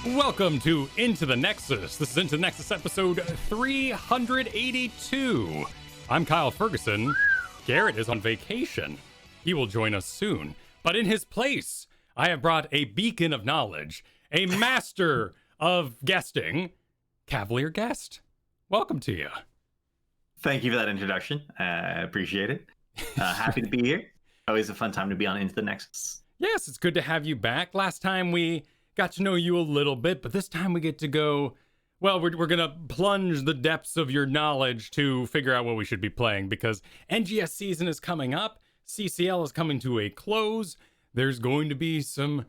Welcome to Into the Nexus. This is Into the Nexus episode 382. I'm Kyle Ferguson. Garrett is on vacation. He will join us soon. But in his place, I have brought a beacon of knowledge, a master of guesting, CavalierGuest. Welcome to you. Thank you for that introduction. I appreciate it. Happy to be here. Always a fun time to be on Into the Nexus. Yes, it's good to have you back. Last time we got to know you a little bit, but this time we get to go, well, we're going to plunge the depths of your knowledge to figure out what we should be playing, because NGS season is coming up. CCL is coming to a close. There's going to be some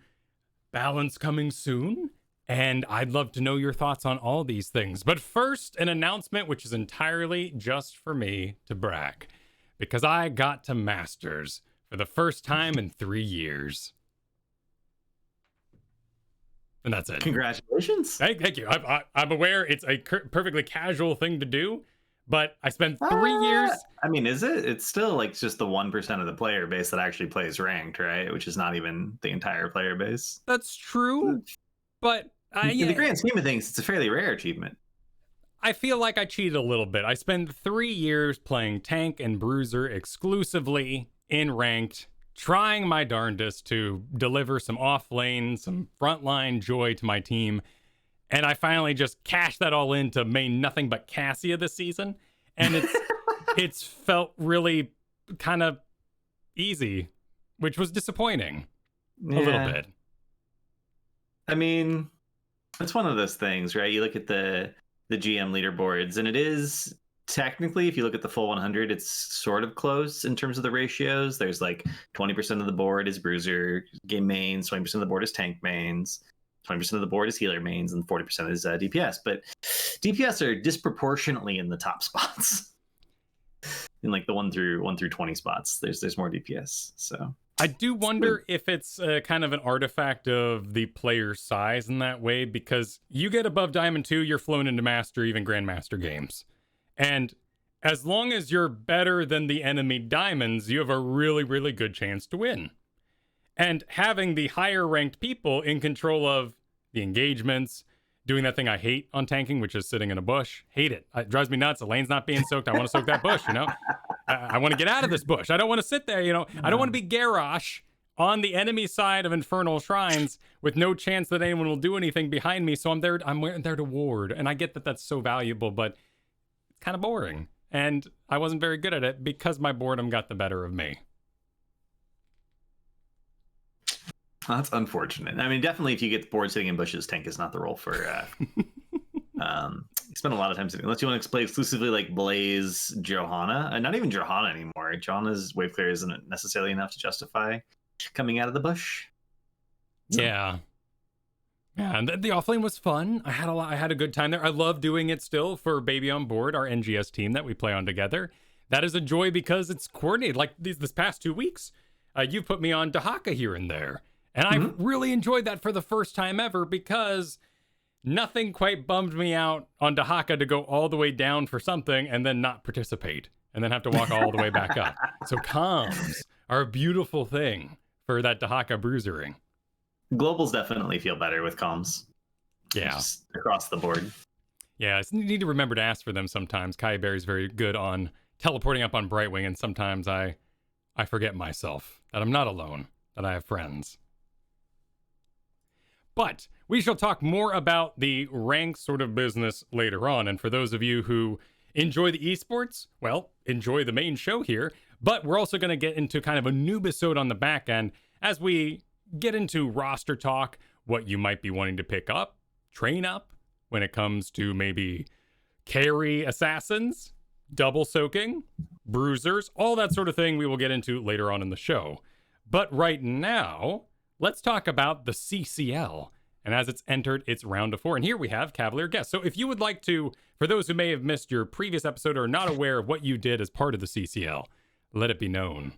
balance coming soon, and I'd love to know your thoughts on all these things. But first, an announcement which is entirely just for me to brag, because I got to Masters for the first time in 3 years. And that's it. Congratulations. Thank you. I'm aware it's a perfectly casual thing to do, but I spent 3 years. I mean, is it? It's still like just the 1% of the player base that actually plays ranked, right? Which is not even the entire player base. That's true. But in the grand scheme of things, it's a fairly rare achievement. I feel like I cheated a little bit. I spent 3 years playing tank and bruiser exclusively in ranked, trying my darndest to deliver some off lane, some frontline joy to my team. And I finally just cashed that all in to main nothing but Cassia this season. And it's felt really kind of easy, which was disappointing a little bit. I mean, it's one of those things, right? You look at the GM leaderboards, and it is technically, if you look at the full 100, it's sort of close in terms of the ratios. There's like 20% of the board is bruiser game mains, 20% of the board is tank mains, 20% of the board is healer mains, and 40% is DPS. But DPS are disproportionately in the top spots. In like the 1 through 20 spots, there's more DPS. So I do wonder if it's kind of an artifact of the player size in that way, because you get above Diamond 2, you're flown into Master, even Grandmaster games. And as long as you're better than the enemy diamonds, you have a really, really good chance to win. And having the higher ranked people in control of the engagements, doing that thing I hate on tanking, which is sitting in a bush, hate it. It drives me nuts. The lane's not being soaked. I want to soak that bush, you know? I want to get out of this bush. I don't want to sit there, you know? I don't want to be Garrosh on the enemy side of Infernal Shrines with no chance that anyone will do anything behind me. So I'm there to ward. And I get that that's so valuable, but kind of boring, and I wasn't very good at it because my boredom got the better of me. That's unfortunate. I mean, definitely if you get bored sitting in bushes, tank is not the role for you spend a lot of time sitting, unless you want to play exclusively like Blaze, Johanna, and not even Johanna anymore. Johanna's wave clear isn't necessarily enough to justify coming out of the bush. So. Yeah, and the offlane was fun. I had a good time there. I love doing it still for Baby on Board, our NGS team that we play on together. That is a joy because it's coordinated. Like this past 2 weeks, you've put me on Dahaka here and there. And I really enjoyed that for the first time ever, because nothing quite bummed me out on Dahaka to go all the way down for something and then not participate and then have to walk all the way back up. So comms are a beautiful thing for that Dahaka bruisering. Globals definitely feel better with comms. Yeah. Just across the board. Yeah, you need to remember to ask for them sometimes. Kai Berry's very good on teleporting up on Brightwing, and sometimes I forget myself, that I'm not alone, that I have friends. But we shall talk more about the ranked sort of business later on, and for those of you who enjoy the esports, well, enjoy the main show here, but we're also going to get into kind of a new episode on the back end as we get into roster talk, what you might be wanting to pick up, train up when it comes to maybe carry assassins, double soaking, bruisers, all that sort of thing we will get into later on in the show. But right now, let's talk about the CCL. And as it's entered its round of 4. And here we have CavalierGuest. So if you would like to, for those who may have missed your previous episode or are not aware of what you did as part of the CCL, let it be known.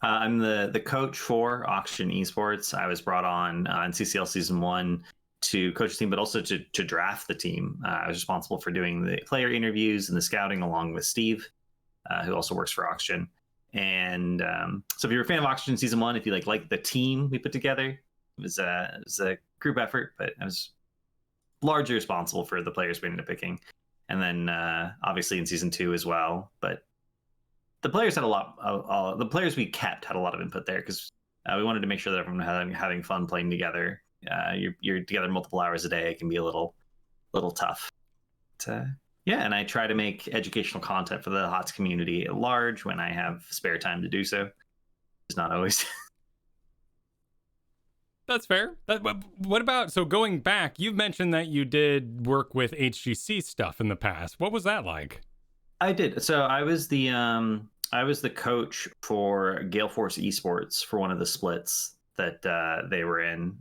I'm the coach for Oxygen Esports. I was brought on in CCL Season 1 to coach the team, but also to draft the team. I was responsible for doing the player interviews and the scouting along with Steve, who also works for Oxygen. And so if you're a fan of Oxygen Season 1, if you like the team we put together, it was a group effort, but I was largely responsible for the players we ended up picking, and then obviously in season 2 as well. But the players had a lot. The players we kept had a lot of input there because we wanted to make sure that everyone having fun playing together. You're together multiple hours a day. It can be a little tough. Yeah, and I try to make educational content for the HOTS community at large when I have spare time to do so. It's not always. That's fair. What about, so going back, you've mentioned that you did work with HGC stuff in the past. What was that like? I did. So I was the coach for Gale Force Esports for one of the splits that they were in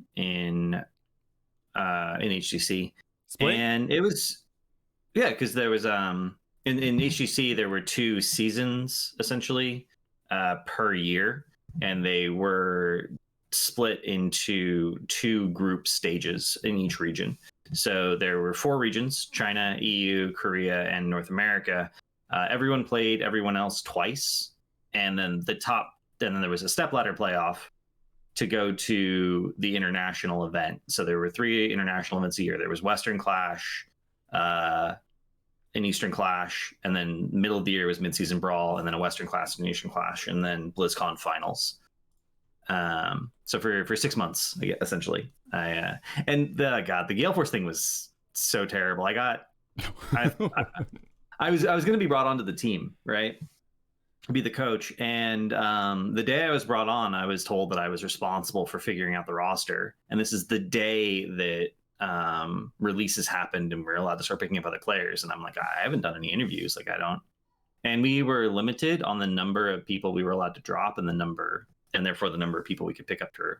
HGC. Split? And it was, yeah, because there was in HGC there were 2 seasons essentially per year, and they were split into 2 group stages in each region. So there were 4 regions: China, EU, Korea, and North America. Everyone played everyone else twice, and then then there was a stepladder playoff to go to the international event. So there were 3 international events a year. There was Western Clash, an Eastern Clash, and then middle of the year was Midseason Brawl, and then a Western Clash and Eastern Clash, and then BlizzCon Finals. So for 6 months, essentially, and the Gale Force thing was so terrible. I was going to be brought onto the team, right? Be the coach, and the day I was brought on, I was told that I was responsible for figuring out the roster, and this is the day that releases happened and we're allowed to start picking up other players. And I'm like, I haven't done any interviews, I don't. And we were limited on the number of people we were allowed to drop, and therefore the number of people we could pick up to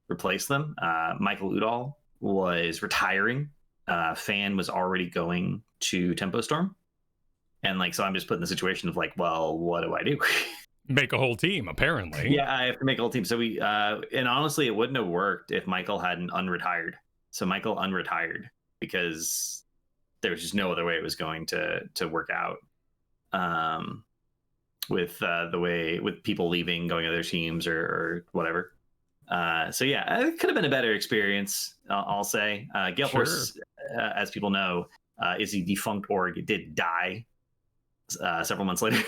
replace them. Michael Udall was retiring. Fan was already going to Tempo Storm. And so I'm just put in the situation of well, what do I do? Make a whole team, apparently. Yeah, I have to make a whole team. So we, and honestly, it wouldn't have worked if Michael hadn't unretired. So Michael unretired because there was just no other way it was going to work out. With people leaving, going to other teams or whatever. So yeah, it could have been a better experience, I'll say. Gale Force, as people know, is a defunct org. It did die several months later.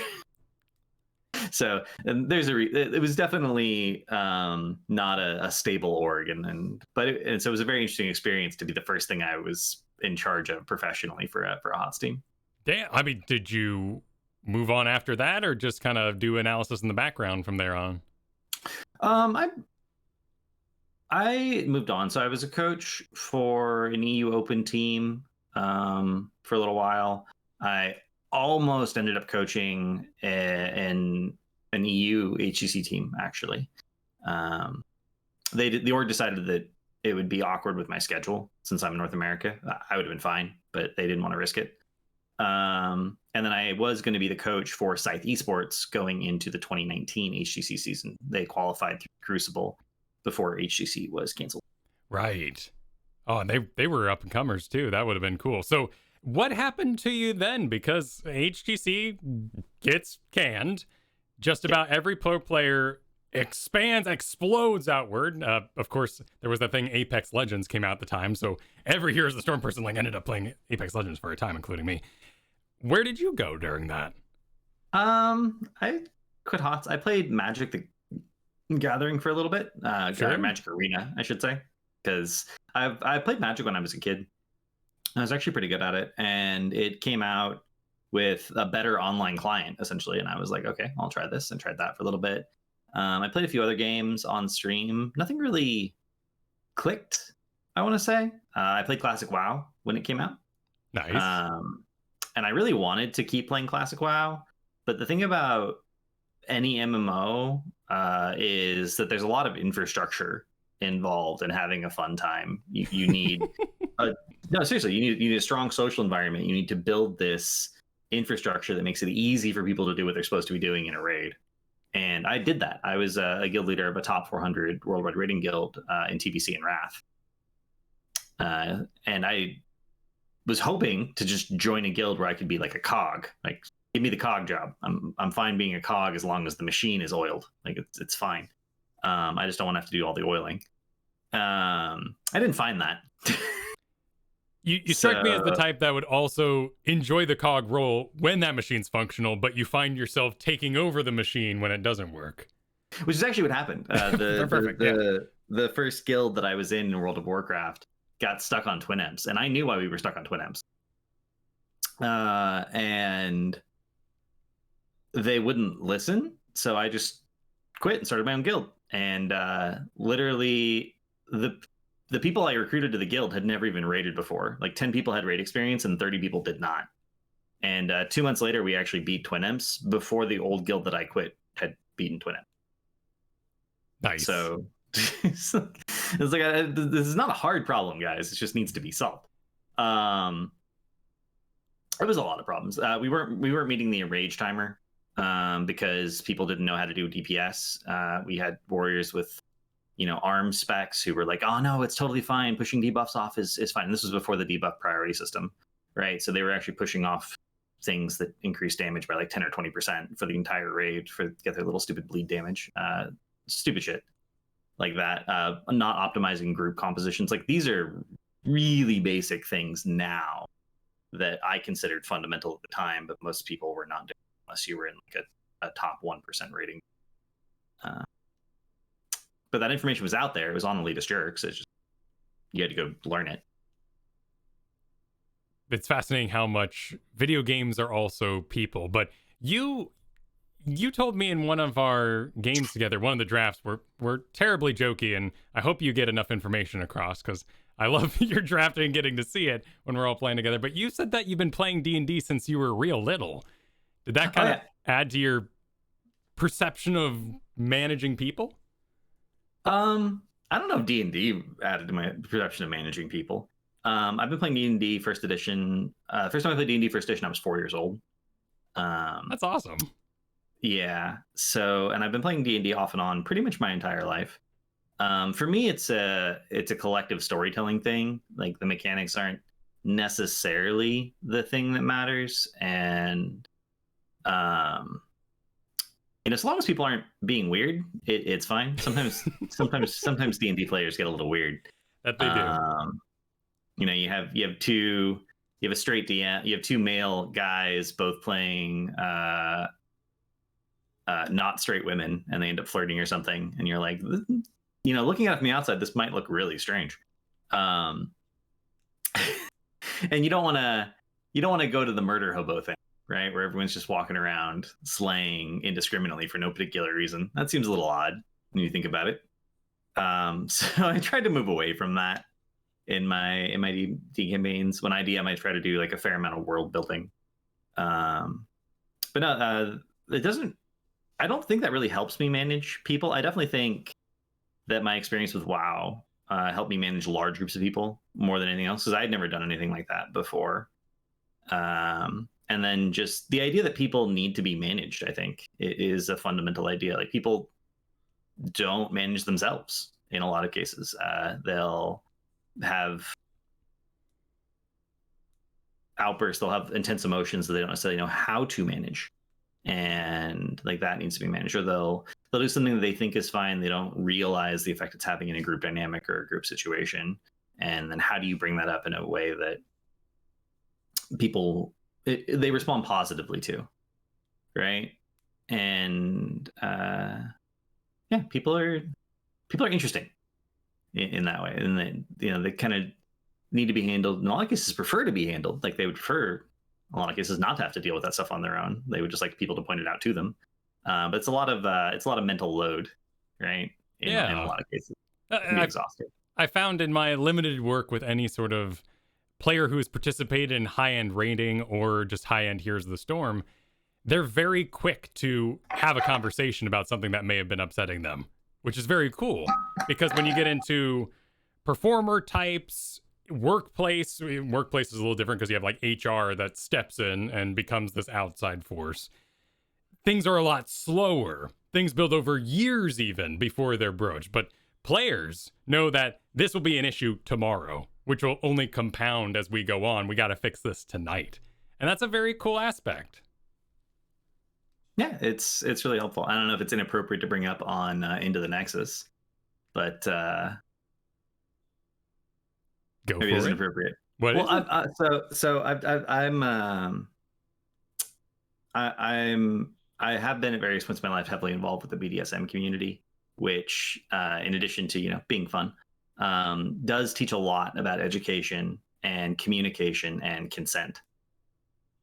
So and it was definitely not a stable org, but so it was a very interesting experience to be the first thing I was in charge of professionally for a HOTS team. Damn, I mean, did you move on after that, or just kind of do analysis in the background from there on? I moved on. So I was a coach for an EU Open team for a little while. I almost ended up coaching an EU HCC team, actually. The org decided that it would be awkward with my schedule since I'm in North America. I would have been fine, but they didn't want to risk it. And then I was going to be the coach for Scythe Esports going into the 2019 HGC season. They qualified through Crucible before HGC was canceled. Right. Oh, and they were up and comers too. That would have been cool. So what happened to you then? Because HGC gets canned. Just about every pro player explodes outward. Of course, there was that thing Apex Legends came out at the time. So every Heroes of the Storm person ended up playing Apex Legends for a time, including me. Where did you go during that? I quit HOTS. I played Magic the Gathering for a little bit. Magic Arena, I should say, because I played Magic when I was a kid. I was actually pretty good at it, and it came out with a better online client essentially, and I was like, okay, I'll try this, and tried that for a little bit. I played a few other games on stream. Nothing really clicked, I want to say. I played Classic WoW when it came out. Nice. And I really wanted to keep playing Classic WoW, but the thing about any MMO is that there's a lot of infrastructure involved in having a fun time. You need no, seriously, you need a strong social environment. You need to build this infrastructure that makes it easy for people to do what they're supposed to be doing in a raid. And I did that. I was a guild leader of a top 400 worldwide raiding guild in TBC and Wrath. And I was hoping to just join a guild where I could be like a cog. Like, give me the cog job. I'm fine being a cog as long as the machine is oiled. Like, it's fine. I just don't want to have to do all the oiling. I didn't find that. You strike me as the type that would also enjoy the cog roll when that machine's functional, but you find yourself taking over the machine when it doesn't work. Which is actually what happened. The first guild that I was in World of Warcraft got stuck on twin emps, and I knew why we were stuck on twin emps. And they wouldn't listen, so I just quit and started my own guild. And literally, the people I recruited to the guild had never even raided before. Like 10 people had raid experience and 30 people did not. And 2 months later, we actually beat twin emps before the old guild that I quit had beaten twin emps. Nice. So it's like this is not a hard problem, guys. It just needs to be solved. There was a lot of problems. We weren't meeting the enrage timer because people didn't know how to do DPS. We had warriors with arm specs who were like, oh no, it's totally fine. Pushing debuffs off is fine. And this was before the debuff priority system, right? So they were actually pushing off things that increase damage by like 10 or 20% for the entire raid to get their little stupid bleed damage. Stupid shit like that. Not optimizing group compositions. Like these are really basic things now that I considered fundamental at the time, but most people were not doing unless you were in like a top 1% rating. But that information was out there. It was on Elitist Jerks. It's just, you had to go learn it. It's fascinating how much video games are also people. But you told me in one of our games together, one of the drafts, we're terribly jokey, and I hope you get enough information across because I love your drafting and getting to see it when we're all playing together. But you said that you've been playing D&D since you were real little. Did that kind of add to your perception of managing people? I don't know if D&D added to my perception of managing people. I've been playing D&D first edition. First time I played D&D first edition, I was 4 years old. That's awesome. Yeah. So, and I've been playing D&D off and on pretty much my entire life. For me, it's a collective storytelling thing. Like the mechanics aren't necessarily the thing that matters, and as long as people aren't being weird, it's fine. Sometimes D&D players get a little weird. That they do. You have a straight DM. You have two male guys both playing not straight women, and they end up flirting or something. And you're like, looking at it from the outside, this might look really strange. And you don't want to go to the murder hobo thing, right? Where everyone's just walking around slaying indiscriminately for no particular reason. That seems a little odd when you think about it. So I tried to move away from that in my D campaigns. When I DM, I try to do like a fair amount of world building. But no, it doesn't. I don't think that really helps me manage people. I definitely think that my experience with WoW helped me manage large groups of people more than anything else, because I had never done anything like that before. And then just the idea that people need to be managed, I think, it is a fundamental idea. Like people don't manage themselves in a lot of cases. They'll have outbursts, they'll have intense emotions that they don't necessarily know how to manage. And like that needs to be managed. Or they'll do something that they think is fine. They don't realize the effect it's having in a group dynamic or a group situation. And then how do you bring that up in a way that people they respond positively to, right? And people are interesting in that way, and they kind of need to be handled. In a lot of cases, prefer to be handled. Like they would prefer, in a lot of cases, not to have to deal with that stuff on their own. They would just like people to point it out to them. But it's a lot of mental load, right? In a lot of cases, exhausting. I found in my limited work with any sort of player who has participated in high-end raiding or just high-end Here's the Storm, they're very quick to have a conversation about something that may have been upsetting them, which is very cool. Because when you get into performer types, workplace is a little different because you have like HR that steps in and becomes this outside force. Things are a lot slower. Things build over years even before they're broached. But players know that this will be an issue tomorrow, which will only compound as we go on. We got to fix this tonight. And that's a very cool aspect. Yeah, it's really helpful. I don't know if it's inappropriate to bring up on Into the Nexus, but Go maybe for it's it. inappropriate. What Well, is it? I have been at various points in my life heavily involved with the BDSM community, which, in addition to being fun, does teach a lot about education and communication and consent.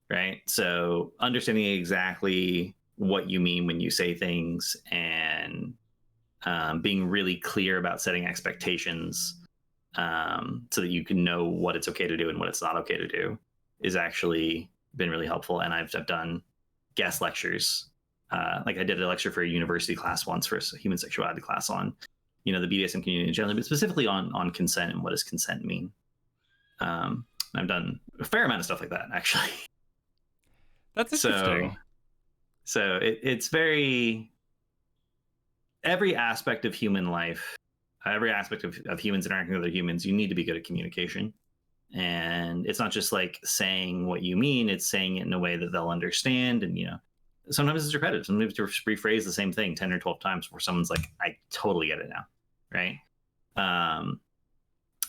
Right. So understanding exactly what you mean when you say things and being really clear about setting expectations so that you can know what it's okay to do and what it's not okay to do is actually been really helpful. And I've done guest lectures. Like I did a lecture for a university class once for a human sexuality class on, the BDSM community in general, but specifically on consent and what does consent mean. I've done a fair amount of stuff like that, actually. That's So, interesting. it's very, every aspect of human life, every aspect of humans interacting with other humans, you need to be good at communication. And it's not just like saying what you mean, it's saying it in a way that they'll understand. And, sometimes it's repetitive. Sometimes you have to rephrase the same thing 10 or 12 times before someone's like, I totally get it now. Right.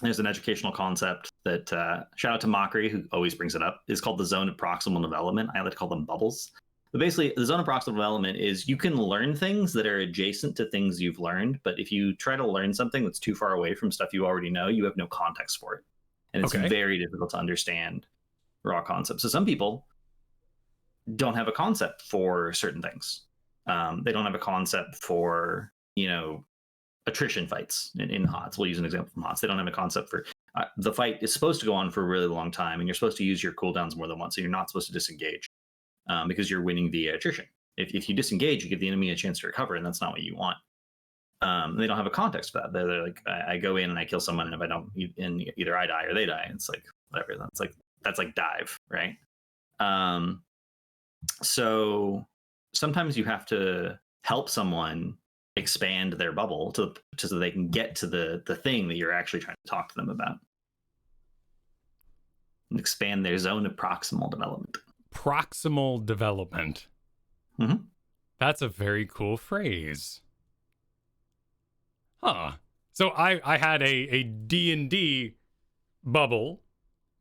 There's an educational concept that, shout out to Mockery, who always brings it up, is called the zone of proximal development. I like to call them bubbles. But basically, the zone of proximal development is you can learn things that are adjacent to things you've learned, but if you try to learn something that's too far away from stuff you already know, you have no context for it. And it's Okay. very difficult to understand raw concepts. So some people don't have a concept for certain things. They don't have a concept for, attrition fights in HOTS. We'll use an example from HOTS. They don't have a concept for the fight is supposed to go on for a really long time, and you're supposed to use your cooldowns more than once. So you're not supposed to disengage because you're winning via attrition. If you disengage, you give the enemy a chance to recover, and that's not what you want. They don't have a context for that. They're like, I go in and I kill someone, and if I don't, and either I die or they die. It's like whatever. That's like dive, right? So sometimes you have to help someone expand their bubble so they can get to the thing that you're actually trying to talk to them about. And expand their zone of proximal development. Proximal development. Mm-hmm. That's a very cool phrase. Huh. So I had a D&D bubble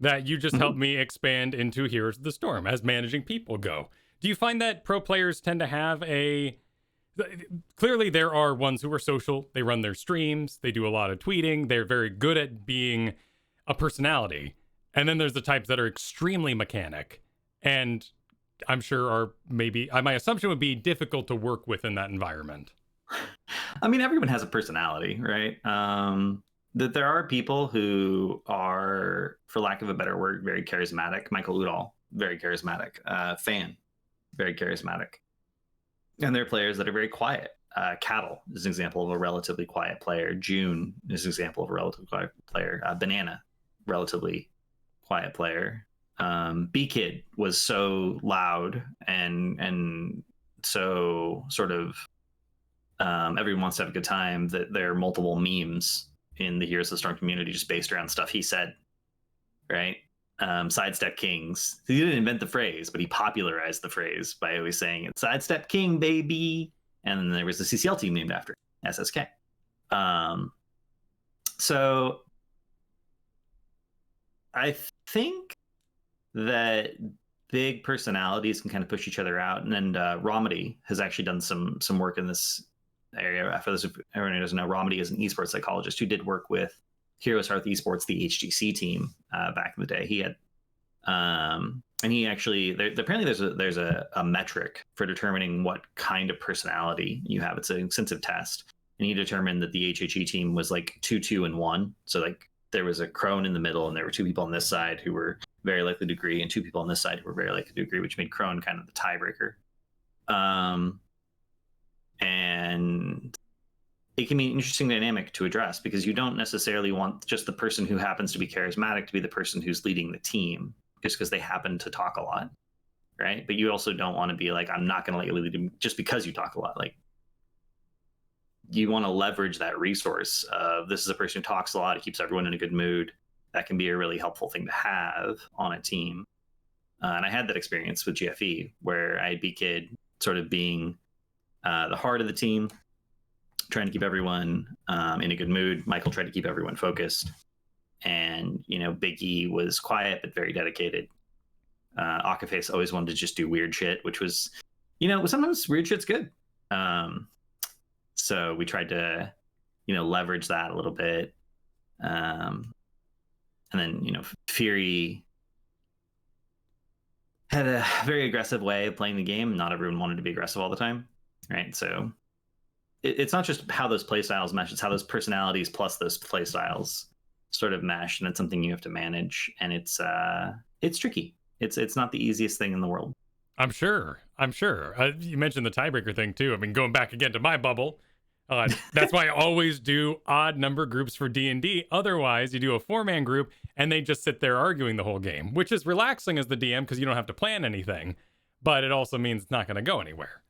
that you just helped me expand into Heroes of the Storm as managing people go. Do you find that pro players tend to have clearly there are ones who are social, they run their streams, they do a lot of tweeting, they're very good at being a personality. And then there's the types that are extremely mechanic and I'm sure are maybe, my assumption would be difficult to work with in that environment. I mean, everyone has a personality, right? That there are people who are, for lack of a better word, very charismatic. Michael Udall, very charismatic. Fan, very charismatic. And there are players that are very quiet. Cattle is an example of a relatively quiet player. June is an example of a relatively quiet player. Banana, relatively quiet player. B-Kid was so loud and so sort of everyone wants to have a good time that there are multiple memes in the Heroes of the Storm community just based around stuff he said, right? Sidestep Kings. He didn't invent the phrase, but he popularized the phrase by always saying it, Sidestep King, baby. And then there was the CCL team named after SSK. So I think that big personalities can kind of push each other out. And then Romedy has actually done some work in this area. For those everyone who doesn't know, Romedy is an esports psychologist who did work with Heroes Hearth Esports, the HGC team, back in the day. He had, and he actually, apparently there's a metric for determining what kind of personality you have. It's an extensive test, and he determined that the HHE team was like 2, 2, and 1. So like there was a crone in the middle, and there were 2 people on this side who were very likely to agree, and 2 people on this side who were very likely to agree, which made crone kind of the tiebreaker. And it can be an interesting dynamic to address because you don't necessarily want just the person who happens to be charismatic to be the person who's leading the team just because they happen to talk a lot, right? But you also don't want to be like, I'm not going to let you lead them just because you talk a lot. Like, you want to leverage that resource of this is a person who talks a lot, it keeps everyone in a good mood. That can be a really helpful thing to have on a team. And I had that experience with GFE where I had B-Kid sort of being the heart of the team, trying to keep everyone in a good mood. Michael tried to keep everyone focused. And, Big E was quiet but very dedicated. Akaface always wanted to just do weird shit, which was, sometimes weird shit's good. So we tried to, leverage that a little bit. And then, Fury had a very aggressive way of playing the game. Not everyone wanted to be aggressive all the time, right? So it's not just how those play styles mesh, it's how those personalities plus those play styles sort of mesh, and it's something you have to manage, and it's tricky. It's not the easiest thing in the world. I'm sure. You mentioned the tiebreaker thing too. I mean, going back again to my bubble, that's why I always do odd number groups for D&D. Otherwise, you do a 4-man group and they just sit there arguing the whole game, which is relaxing as the DM because you don't have to plan anything, but it also means it's not going to go anywhere.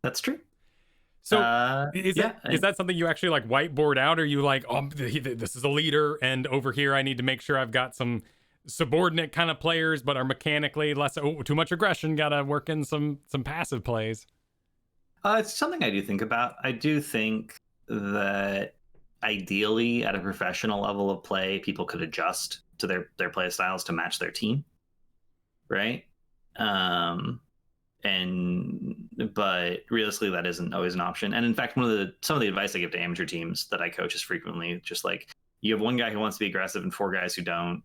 That's true. So is that something you actually like whiteboard out? Or are you like, oh, this is a leader, and over here I need to make sure I've got some subordinate kind of players, but are mechanically less, too much aggression, gotta work in some passive plays? It's something I do think about. I do think that ideally at a professional level of play, people could adjust to their play styles to match their team, right? But realistically, that isn't always an option. And in fact, some of the advice I give to amateur teams that I coach is frequently just like, you have one guy who wants to be aggressive and 4 guys who don't.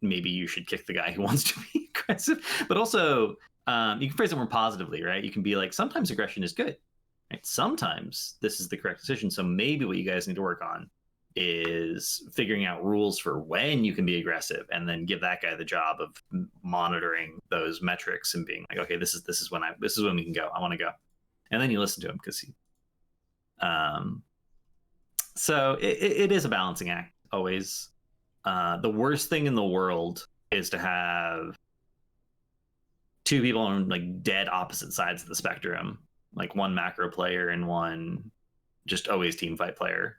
Maybe you should kick the guy who wants to be aggressive. But also, you can phrase it more positively, right? You can be like, sometimes aggression is good, right? Sometimes this is the correct decision. So maybe what you guys need to work on is figuring out rules for when you can be aggressive, and then give that guy the job of monitoring those metrics and being like, okay, this is when we can go. I want to go. And then you listen to him because so it is a balancing act always. The worst thing in the world is to have 2 people on like dead opposite sides of the spectrum, like one macro player and one just always team fight player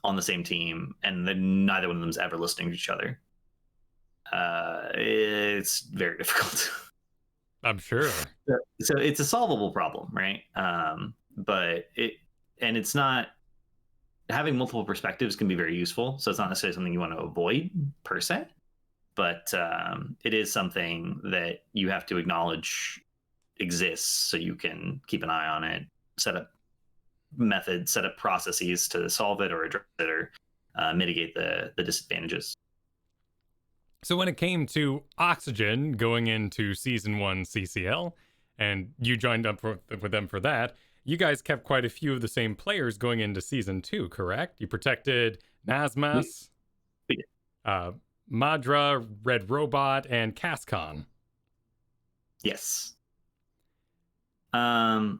on the same team, and then neither one of them is ever listening to each other. It's very difficult. I'm sure. So it's a solvable problem, right? But it's not, having multiple perspectives can be very useful. So it's not necessarily something you want to avoid per se, but it is something that you have to acknowledge exists so you can keep an eye on it, set up methods, set up processes to solve it or address it or mitigate the disadvantages. So when it came to Oxygen going into season 1 CCL, and you joined up with them for that, you guys kept quite a few of the same players going into season 2, correct? You protected Nazmas, Madra, Red Robot, and Cascon. Yes. And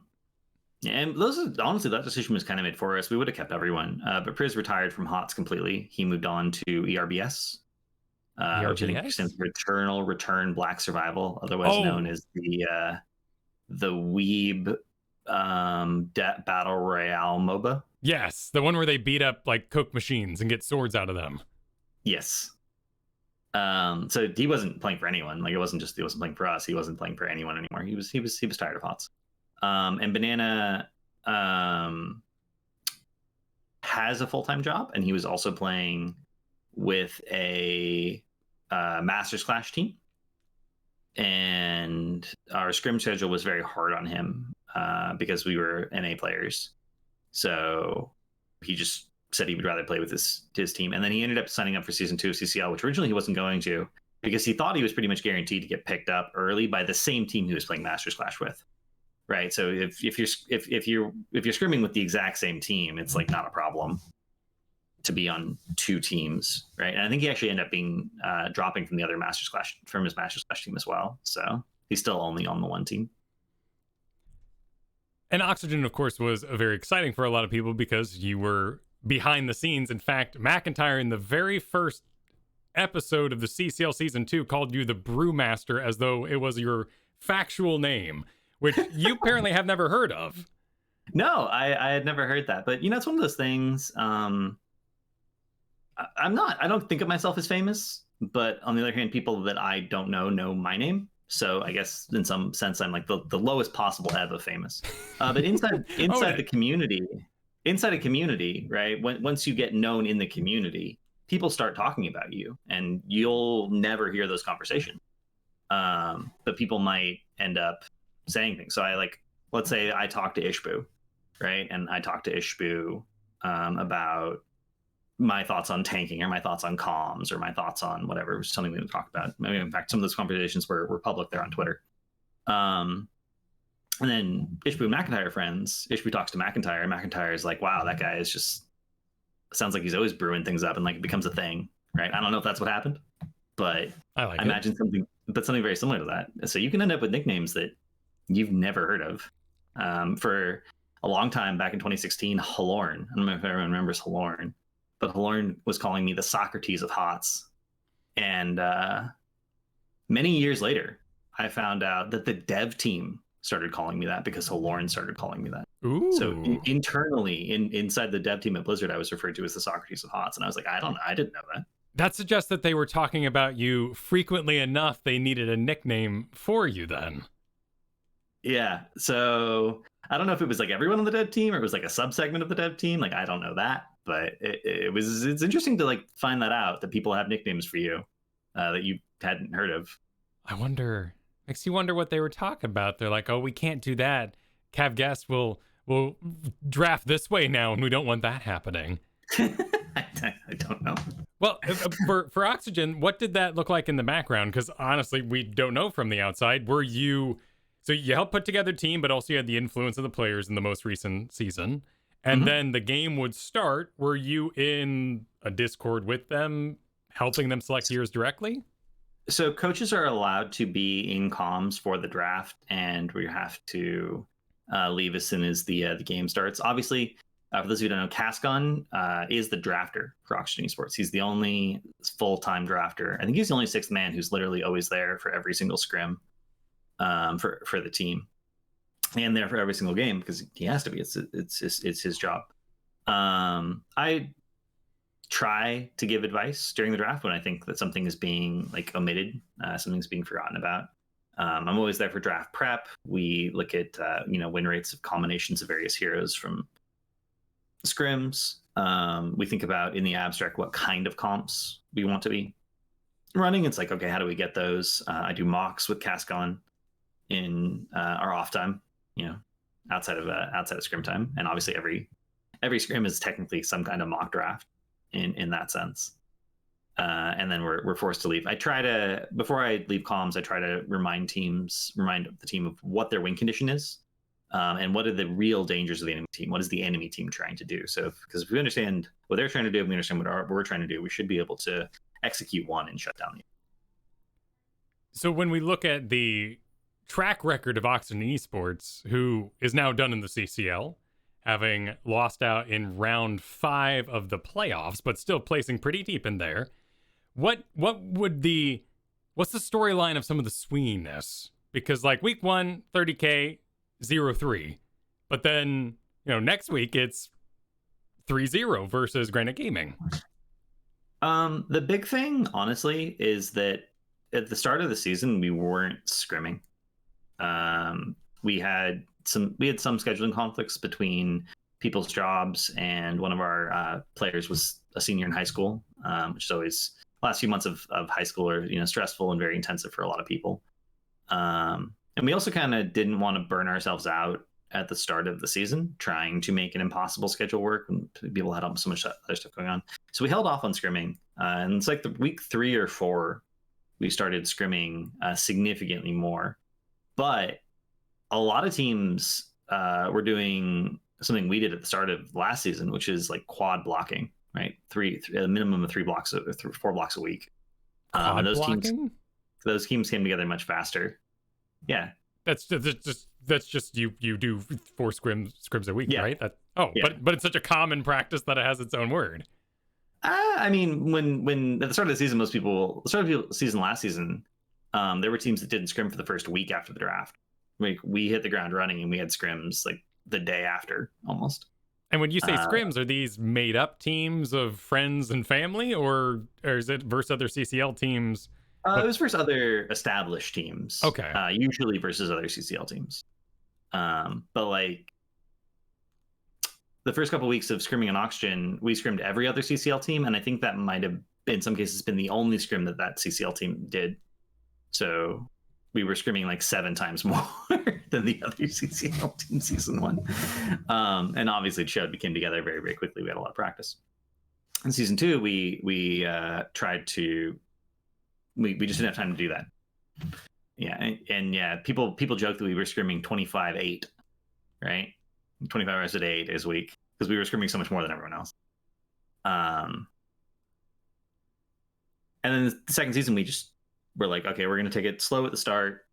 honestly, that decision was kind of made for us. We would have kept everyone, but Priz retired from HOTS completely. He moved on to ERBS, which I think stands for Eternal Return Black Survival, otherwise known as the Weeb Battle Royale MOBA. Yes, the one where they beat up like Coke machines and get swords out of them. Yes. So he wasn't playing for anyone. Like, it wasn't just he wasn't playing for us. He wasn't playing for anyone anymore. He was tired of HOTS. And Banana has a full-time job, and he was also playing with a Masters Clash team. And our scrim schedule was very hard on him because we were NA players. So he just said he would rather play with his team. And then he ended up signing up for season 2 of CCL, which originally he wasn't going to, because he thought he was pretty much guaranteed to get picked up early by the same team he was playing Masters Clash with. Right. So if you're scrimming with the exact same team, it's like not a problem to be on 2 teams. Right. And I think he actually ended up being dropping from his Masters Clash team as well. So he's still only on the one team. And Oxygen, of course, was very exciting for a lot of people because you were behind the scenes. In fact, McIntyre, in the very first episode of the CCL season 2, called you the Brewmaster as though it was your factual name, which you apparently have never heard of. No, I had never heard that. But, it's one of those things. I don't think of myself as famous, but on the other hand, people that I don't know my name. So I guess in some sense, I'm like the lowest possible ebb of famous. But inside the community, right? Once you get known in the community, people start talking about you, and you'll never hear those conversations. But people might end up saying things. So let's say I talk to Ishbu, right? And I talk to Ishbu about my thoughts on tanking or my thoughts on comms or my thoughts on whatever, something we would talk about. I mean, in fact, some of those conversations were public there on Twitter. And then Ishbu and McIntyre are friends. Ishbu talks to McIntyre. McIntyre is like, wow, that guy is just, sounds like he's always brewing things up, and like it becomes a thing, right? I don't know if that's what happened, but I imagine something very similar to that. So you can end up with nicknames that you've never heard of. For a long time back in 2016, Halorn, I don't know if everyone remembers Halorn, but Halorn was calling me the Socrates of HOTS. And many years later, I found out that the dev team started calling me that because Halorn started calling me that. Ooh. So internally, inside the dev team at Blizzard, I was referred to as the Socrates of HOTS. And I was like, I don't know. I didn't know that. That suggests that they were talking about you frequently enough they needed a nickname for you then. Yeah. So I don't know if it was like everyone on the dev team or it was like a subsegment of the dev team. Like, I don't know that. But it's interesting to like find that out, that people have nicknames for you that you hadn't heard of. I wonder, makes you wonder what they were talking about. They're like, oh, we can't do that. CavalierGuest will draft this way now, and we don't want that happening. I don't know. Well, for Oxygen, what did that look like in the background? Because honestly, we don't know from the outside. So you helped put together a team, but also you had the influence of the players in the most recent season. And then the game would start. Were you in a Discord with them, helping them select heroes directly? So coaches are allowed to be in comms for the draft, and we have to leave as soon as the game starts. Obviously, for those of you who don't know, Cascon is the drafter for Oxygen Esports. He's the only full-time drafter. I think he's the only sixth man who's literally always there for every single scrim for the team, and there for every single game because he has to be. It's his job. I try to give advice during the draft when I think that something is being like omitted, something's being forgotten about. I'm always there for draft prep. We look at win rates of combinations of various heroes from scrims. We think about in the abstract what kind of comps we want to be running. It's like, okay, how do we get those? I do mocks with Cascon in our off time, outside of scrim time, and obviously every scrim is technically some kind of mock draft in that sense. And then we're forced to leave. Before I leave comms, I try to remind the team of what their win condition is, and what are the real dangers of the enemy team. What is the enemy team trying to do? So, because if we understand what they're trying to do, if we understand what we're trying to do, we should be able to execute one and shut down the other. So when we look at the track record of Oxygen Esports, who is now done in the CCL, having lost out in round 5 of the playoffs, but still placing pretty deep in there. What's the storyline of some of the swinginess? Because like week 1, 30K, 0-3. But then, next week it's 3-0 versus Granite Gaming. The big thing, honestly, is that at the start of the season, we weren't scrimming. We had some scheduling conflicts between people's jobs, and one of our players was a senior in high school, which is always, last few months of high school are stressful and very intensive for a lot of people. And we also kind of didn't want to burn ourselves out at the start of the season trying to make an impossible schedule work when people had so much other stuff going on. So we held off on scrimming, and it's like the week 3 or 4 we started scrimming significantly more. But a lot of teams were doing something we did at the start of last season, which is like quad blocking, right? A minimum of 4 blocks a week. Quad those blocking? Those teams came together much faster. Yeah. That's just you do 4 scrims a week, yeah. right? Yeah. But it's such a common practice that it has its own word. I mean, when at the start of the season, last season, there were teams that didn't scrim for the first week after the draft. Like, we hit the ground running and we had scrims like the day after almost. And when you say scrims, are these made up teams of friends and family, or is it versus other CCL teams? It was versus other established teams. Okay. Usually versus other CCL teams. But like, the first couple of weeks of scrimming on Oxygen, we scrimmed every other CCL team, and I think that might have, in some cases, been the only scrim that CCL team did. So we were scrimming like 7 times more than the other CCL team season 1. And obviously, Chud became together very, very quickly. We had a lot of practice. In season 2, we tried to. We just didn't have time to do that. Yeah, and yeah, people joke that we were scrimming 25-8, right? 25 hours a day, 8 days a week, because we were scrimming so much more than everyone else. And then the second season, we're like, okay, we're going to take it slow at the start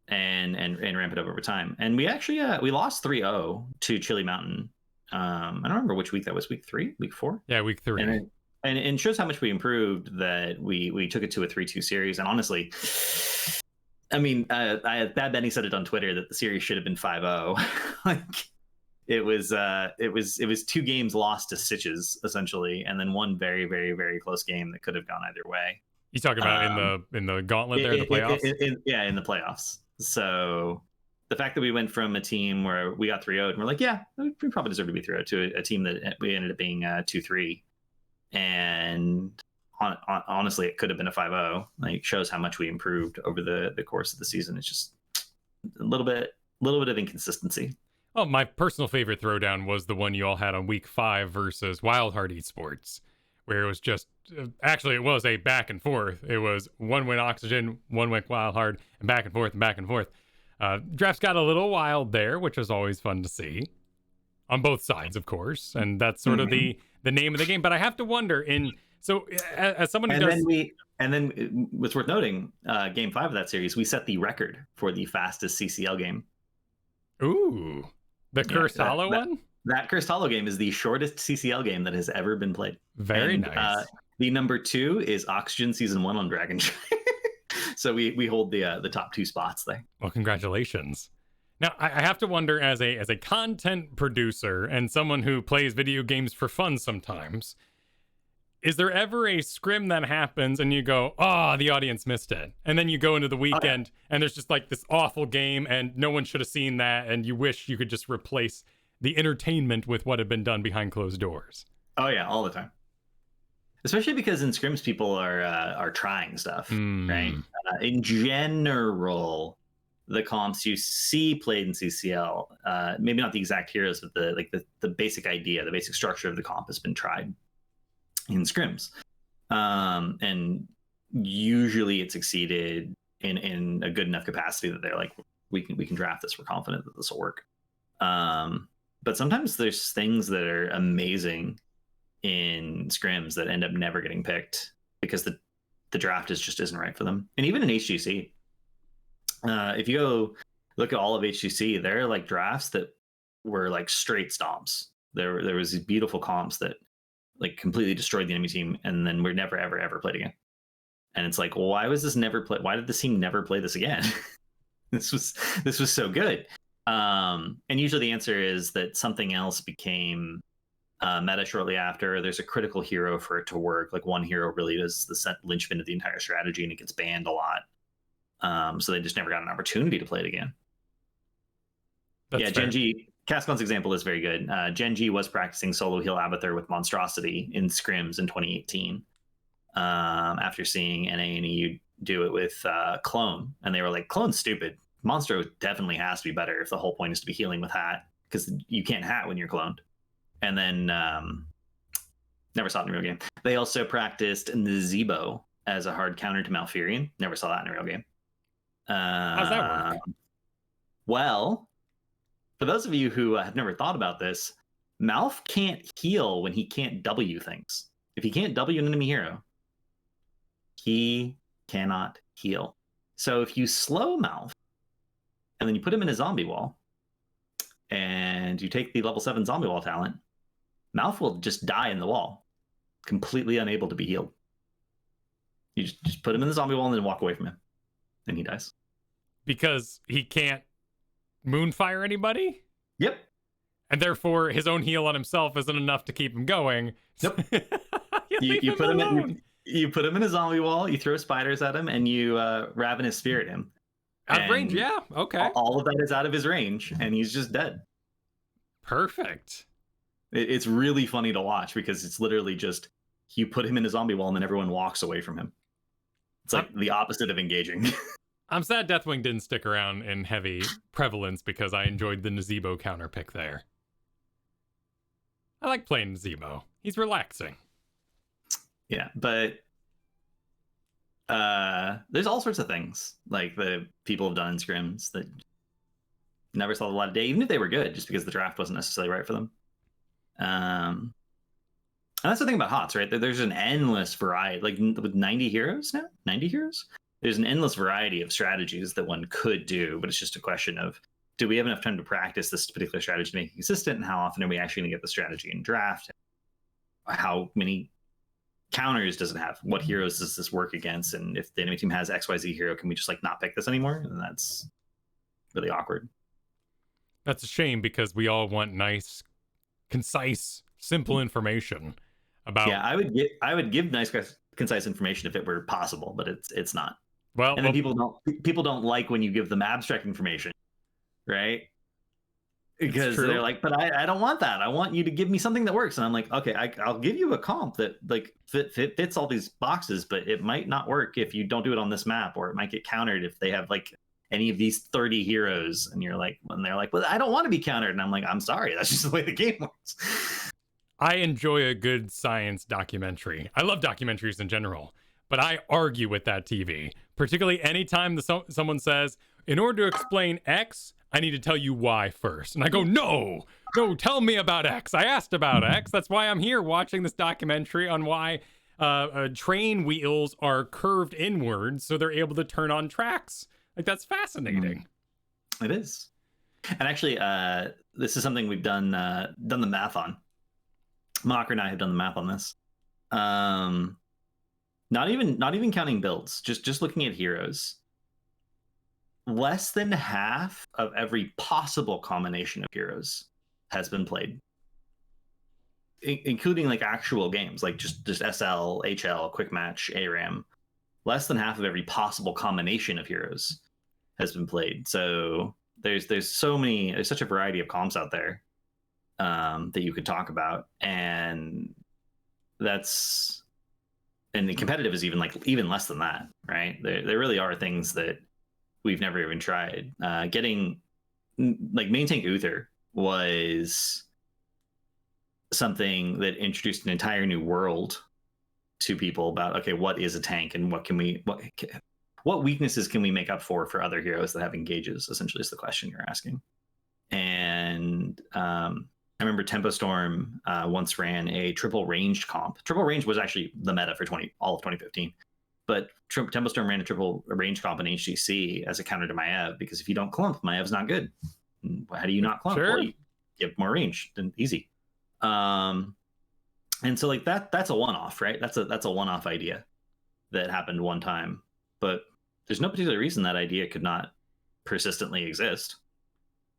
and ramp it up over time. And we actually we lost 3-0 to Chili Mountain. I don't remember which week that was. Week 3, week 4. Yeah, week 3. And it shows how much we improved that we took it to a 3-2 series. And honestly, I mean, Bad Benny said it on Twitter that the series should have been 5-0. Like it was 2 games lost to stitches essentially, and then 1 very, very, very close game that could have gone either way. You talk about in the gauntlet there, the playoffs. In the playoffs. So the fact that we went from a team where we got 3-0 and we're like, yeah, we probably deserve to be 3-0 to a team that we ended up being 2-3. And honestly, it could have been a 5-0. Like, shows how much we improved over the course of the season. It's just a little bit of inconsistency. Oh, my personal favorite throwdown was the one you all had on week 5 versus Wildheart Esports, where it was just actually it was a back and forth. It was 1 win Oxygen, 1 win Wildheart, and back and forth and back and forth. Drafts got a little wild there, which was always fun to see on both sides, of course, and that's sort of the name of the game. But I have to wonder, as someone who and then what's worth noting, game 5 of that series, we set the record for the fastest CCL game. Ooh, the Cursed Hollow one. That Cursed Hollow game is the shortest CCL game that has ever been played. Very nice. The number 2 is Oxygen Season 1 on Dragon. So we hold the top 2 spots there. Well, congratulations. Now, I have to wonder, as a content producer and someone who plays video games for fun sometimes, is there ever a scrim that happens and you go, oh, the audience missed it? And then you go into the weekend and there's just like this awful game and no one should have seen that, and you wish you could just replace the entertainment with what had been done behind closed doors? Oh, yeah, all the time. Especially because in scrims, people are trying stuff, right? In general, the comps you see played in CCL, maybe not the exact heroes, but the basic idea, the basic structure of the comp has been tried in scrims, and usually it succeeded in a good enough capacity that they're like, we can draft this. We're confident that this will work. But sometimes there's things that are amazing in scrims that end up never getting picked because the draft just isn't right for them. And even in HGC. If you go look at all of HGC, there are like drafts that were like straight stomps. There was these beautiful comps that like completely destroyed the enemy team, and then we're never ever played again. And it's like, well, why was this never played? Why did this team never play this again? this was so good. And usually the answer is that something else became meta shortly after. There's a critical hero for it to work. Like one hero really is the linchpin of the entire strategy, and it gets banned a lot. So they just never got an opportunity to play it again. That's fair. Genji, Cascon's example is very good. Genji was practicing solo heal Abathur with Monstrosity in scrims in 2018. After seeing NA and EU do it with Clone, and they were like, Clone's stupid. Monstro definitely has to be better if the whole point is to be healing with Hat, because you can't Hat when you're cloned. And then never saw it in a real game. They also practiced Nazebo as a hard counter to Malfurion. Never saw that in a real game. How's that work? Well, for those of you who have never thought about this, Malf can't heal when he can't W things. If he can't W an enemy hero, he cannot heal. So if you slow Malf, and then you put him in a zombie wall, and you take the level 7 zombie wall talent, Malf will just die in the wall, completely unable to be healed. You just put him in the zombie wall and then walk away from him, and he dies. Because he can't moonfire anybody? Yep. And therefore, his own heal on himself isn't enough to keep him going. Yep. you put him in a zombie wall, you throw spiders at him, and you Ravenous Spirit him. Out of range, yeah. Okay. All of that is out of his range, and he's just dead. Perfect. It's really funny to watch because it's literally just you put him in a zombie wall and then everyone walks away from him. It's like the opposite of engaging. I'm sad Deathwing didn't stick around in heavy prevalence because I enjoyed the Nazebo counter pick there. I like playing Nazebo. He's relaxing. Yeah, but there's all sorts of things like the people have done in scrims that never saw the light of day, even if they were good, just because the draft wasn't necessarily right for them. And that's the thing about HOTS, right? There's an endless variety, like with 90 heroes now, 90 heroes. There's an endless variety of strategies that one could do, but it's just a question of, do we have enough time to practice this particular strategy to make it consistent, and how often are we actually going to get the strategy in draft? How many counters does it have? What heroes does this work against? And if the enemy team has XYZ hero, can we just like not pick this anymore? And that's really awkward. That's a shame because we all want nice, concise, simple information about. Yeah, I would give nice, concise information if it were possible, but it's not. Well, and then people don't like when you give them abstract information, right? Because they're like, but I don't want that. I want you to give me something that works. And I'm like, okay, I'll give you a comp that like fits all these boxes, but it might not work if you don't do it on this map, or it might get countered if they have like any of these 30 heroes. And you're like, when they're like, well, I don't want to be countered. And I'm like, I'm sorry, that's just the way the game works. I enjoy a good science documentary. I love documentaries in general, but I argue with that TV, particularly anytime someone says, in order to explain X, I need to tell you Y first. And I go, no, tell me about X. I asked about X. That's why I'm here watching this documentary on why train wheels are curved inwards so they're able to turn on tracks. Like, that's fascinating. It is. And actually, this is something we've done the math on. Mocker and I have done the math on this. Not even counting builds, just looking at heroes. Less than half of every possible combination of heroes has been played, including like actual games, like just SL, HL, quick match, ARAM. Less than half of every possible combination of heroes has been played. So there's such a variety of comps out there that you could talk about, and the competitive is even less than that, right? There really are things that we've never even tried. Getting like main tank Uther was something that introduced an entire new world to people about, okay, what is a tank and what weaknesses can we make up for other heroes that have engages, essentially, is the question you're asking. And I remember Tempo Storm once ran a triple ranged comp. Triple range was actually the meta for all of 2015. But Tempo Storm ran a triple range comp in HGC as a counter to Maev, because if you don't clump, Maev's not good. How do you not clump? Sure. Well, you give more range, then easy. And so like that's a one-off, right? That's a one-off idea that happened one time. But there's no particular reason that idea could not persistently exist,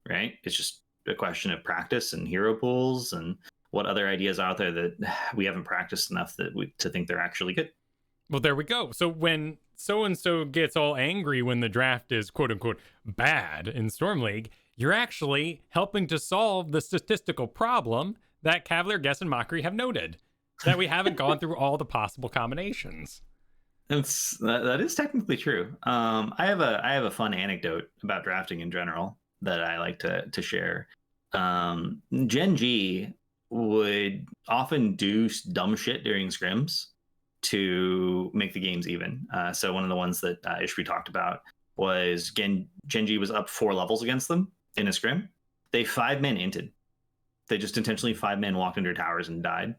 right? It's just a question of practice and hero pools and what other ideas are out there that we haven't practiced enough to think they're actually good. Well, there we go. So when so-and-so gets all angry when the draft is quote-unquote bad in Storm League, you're actually helping to solve the statistical problem that CavalierGuest and Mockery have noted, that we haven't gone through all the possible combinations. That is technically true. I have a fun anecdote about drafting in general that I like to share. Gen G would often do dumb shit during scrims to make the games even. So one of the ones that Ishvi talked about was Gen G was up 4 levels against them in a scrim. They 5-man inted. They just intentionally 5-man walked into towers and died.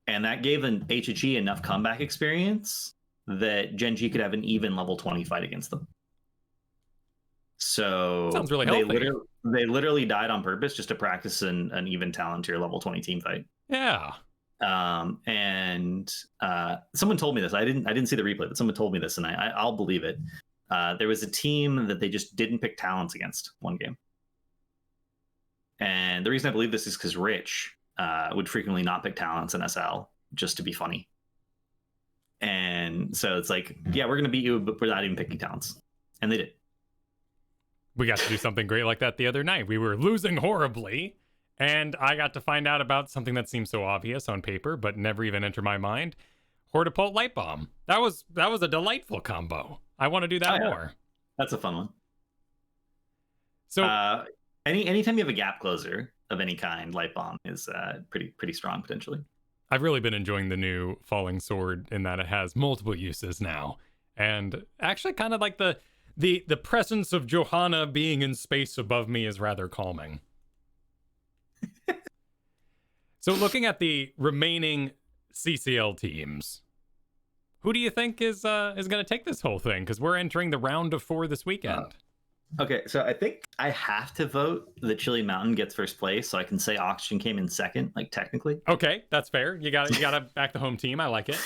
And that gave an HHE enough comeback experience that Gen G could have an even level 20 fight against them. So sounds really healthy. They literally died on purpose just to practice an even talent tier level 20 team fight. Yeah. And someone told me this. I didn't see the replay, but someone told me this, and I'll believe it. There was a team that they just didn't pick talents against one game. And the reason I believe this is because Rich would frequently not pick talents in SL just to be funny. And so it's like, yeah, we're going to beat you, but we're not even picking talents. And they did. We got to do something great like that the other night. We were losing horribly, And I got to find out about something that seems so obvious on paper, but never even entered my mind. Hortipult Light Bomb. That was a delightful combo. I want to do that more. That's a fun one. So anytime you have a gap closer of any kind, Light Bomb is pretty strong potentially. I've really been enjoying the new Falling Sword in that it has multiple uses now. And actually kind of like the presence of Johanna being in space above me is rather calming. So looking at the remaining CCL teams, who do you think is going to take this whole thing? Because we're entering the round of 4 this weekend. Okay, so I think I have to vote that Chili Mountain gets first place, so I can say Oxygen came in second, like technically. Okay, that's fair. You got to back the home team. I like it.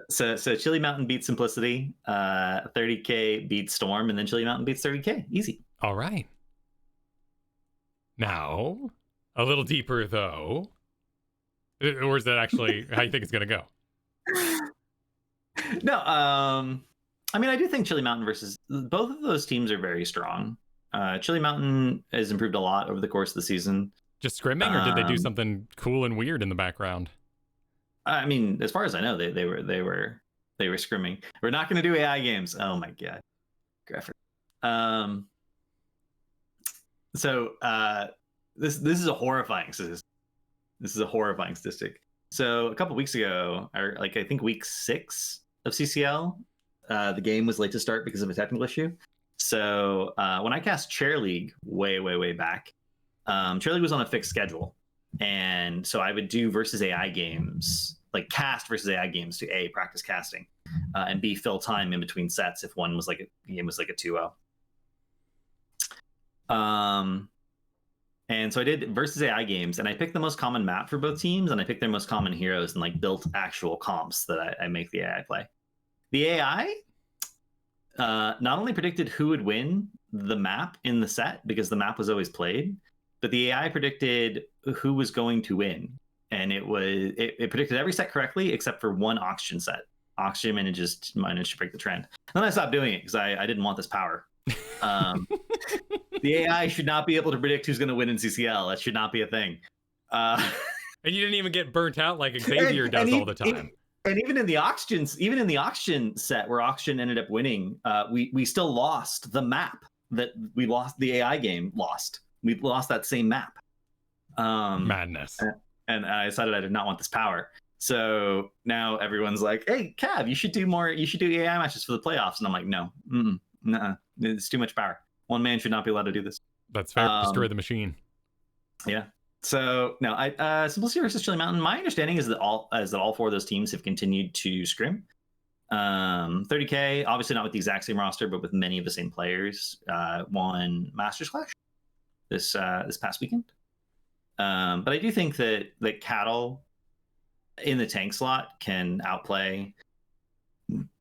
So Chili Mountain beats Simplicity, 30K beats Storm, and then Chili Mountain beats 30K. Easy. All right. Now, a little deeper though. Or is that actually how you think it's going to go? No, I mean, I do think Chili Mountain versus both of those teams are very strong. Chili Mountain has improved a lot over the course of the season. Just scrimming, or did they do something cool and weird in the background? I mean, as far as I know, they were scrimming. We're not going to do AI games. Oh my god, graphic. So this is a horrifying statistic. This is a horrifying statistic. So a couple weeks ago, or like I think week 6 of CCL, the game was late to start because of a technical issue. So when I cast Chair League way back, Chair League was on a fixed schedule, and so I would do versus AI games, like cast versus AI games to A, practice casting, and B, fill time in between sets if one was like a game was like a 2-0. And so I did versus AI games, and I picked the most common map for both teams, and I picked their most common heroes and like built actual comps that I make the AI play. The AI not only predicted who would win the map in the set because the map was always played, but the AI predicted who was going to win, and it predicted every set correctly except for one Oxygen set. Oxygen managed to break the trend. Then I stopped doing it because I didn't want this power. The AI should not be able to predict who's going to win in CCL. That should not be a thing. And you didn't even get burnt out like Xavier does all the time. And even in the Oxygen set where Oxygen ended up winning, we still lost the map that we lost. The AI game lost. We lost that same map. Madness. And I decided I did not want this power. So now everyone's like, "Hey, Cav, you should do more. You should do AI matches for the playoffs." And I'm like, "No, nuh-uh. It's too much power. One man should not be allowed to do this." That's fair. Destroy the machine. Yeah. So no, Simplicity versus Chili Mountain. My understanding is that all 4 of those teams have continued to scrim. 30K, obviously not with the exact same roster, but with many of the same players. Won Masters Clash this past weekend. But I do think that Cattle in the tank slot can outplay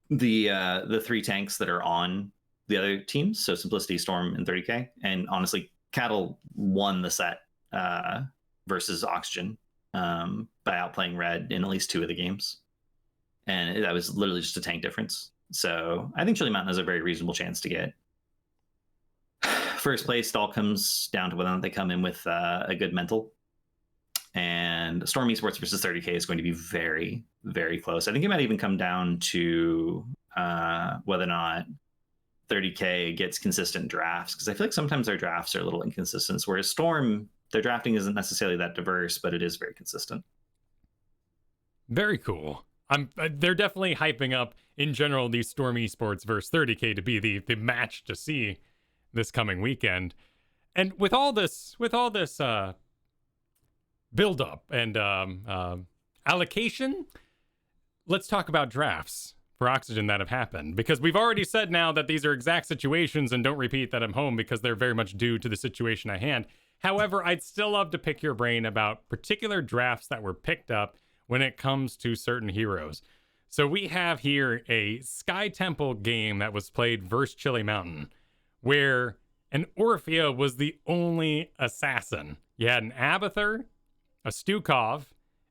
the 3 tanks that are on the other teams, so Simplicity, Storm, and 30K. And honestly, Cattle won the set versus Oxygen by outplaying Red in at least 2 of the games. And that was literally just a tank difference. So I think Chili Mountain has a very reasonable chance to get first place. It all comes down to whether or not they come in with a good mental. And Storm Esports versus 30K is going to be very, very close. I think it might even come down to whether or not 30K gets consistent drafts, because I feel like sometimes their drafts are a little inconsistent, whereas Storm, their drafting isn't necessarily that diverse, but it is very consistent. Very cool. They're definitely hyping up in general these Storm Esports versus 30K to be the match to see this coming weekend. And with all this build up and allocation, let's talk about drafts for Oxygen that have happened, because we've already said now that these are exact situations, and don't repeat that I'm home because they're very much due to the situation at hand. However, I'd still love to pick your brain about particular drafts that were picked up when it comes to certain heroes. So we have here a Sky Temple game that was played versus Chili Mountain, where an Orphea was the only assassin. You had an Abathur, a Stukov,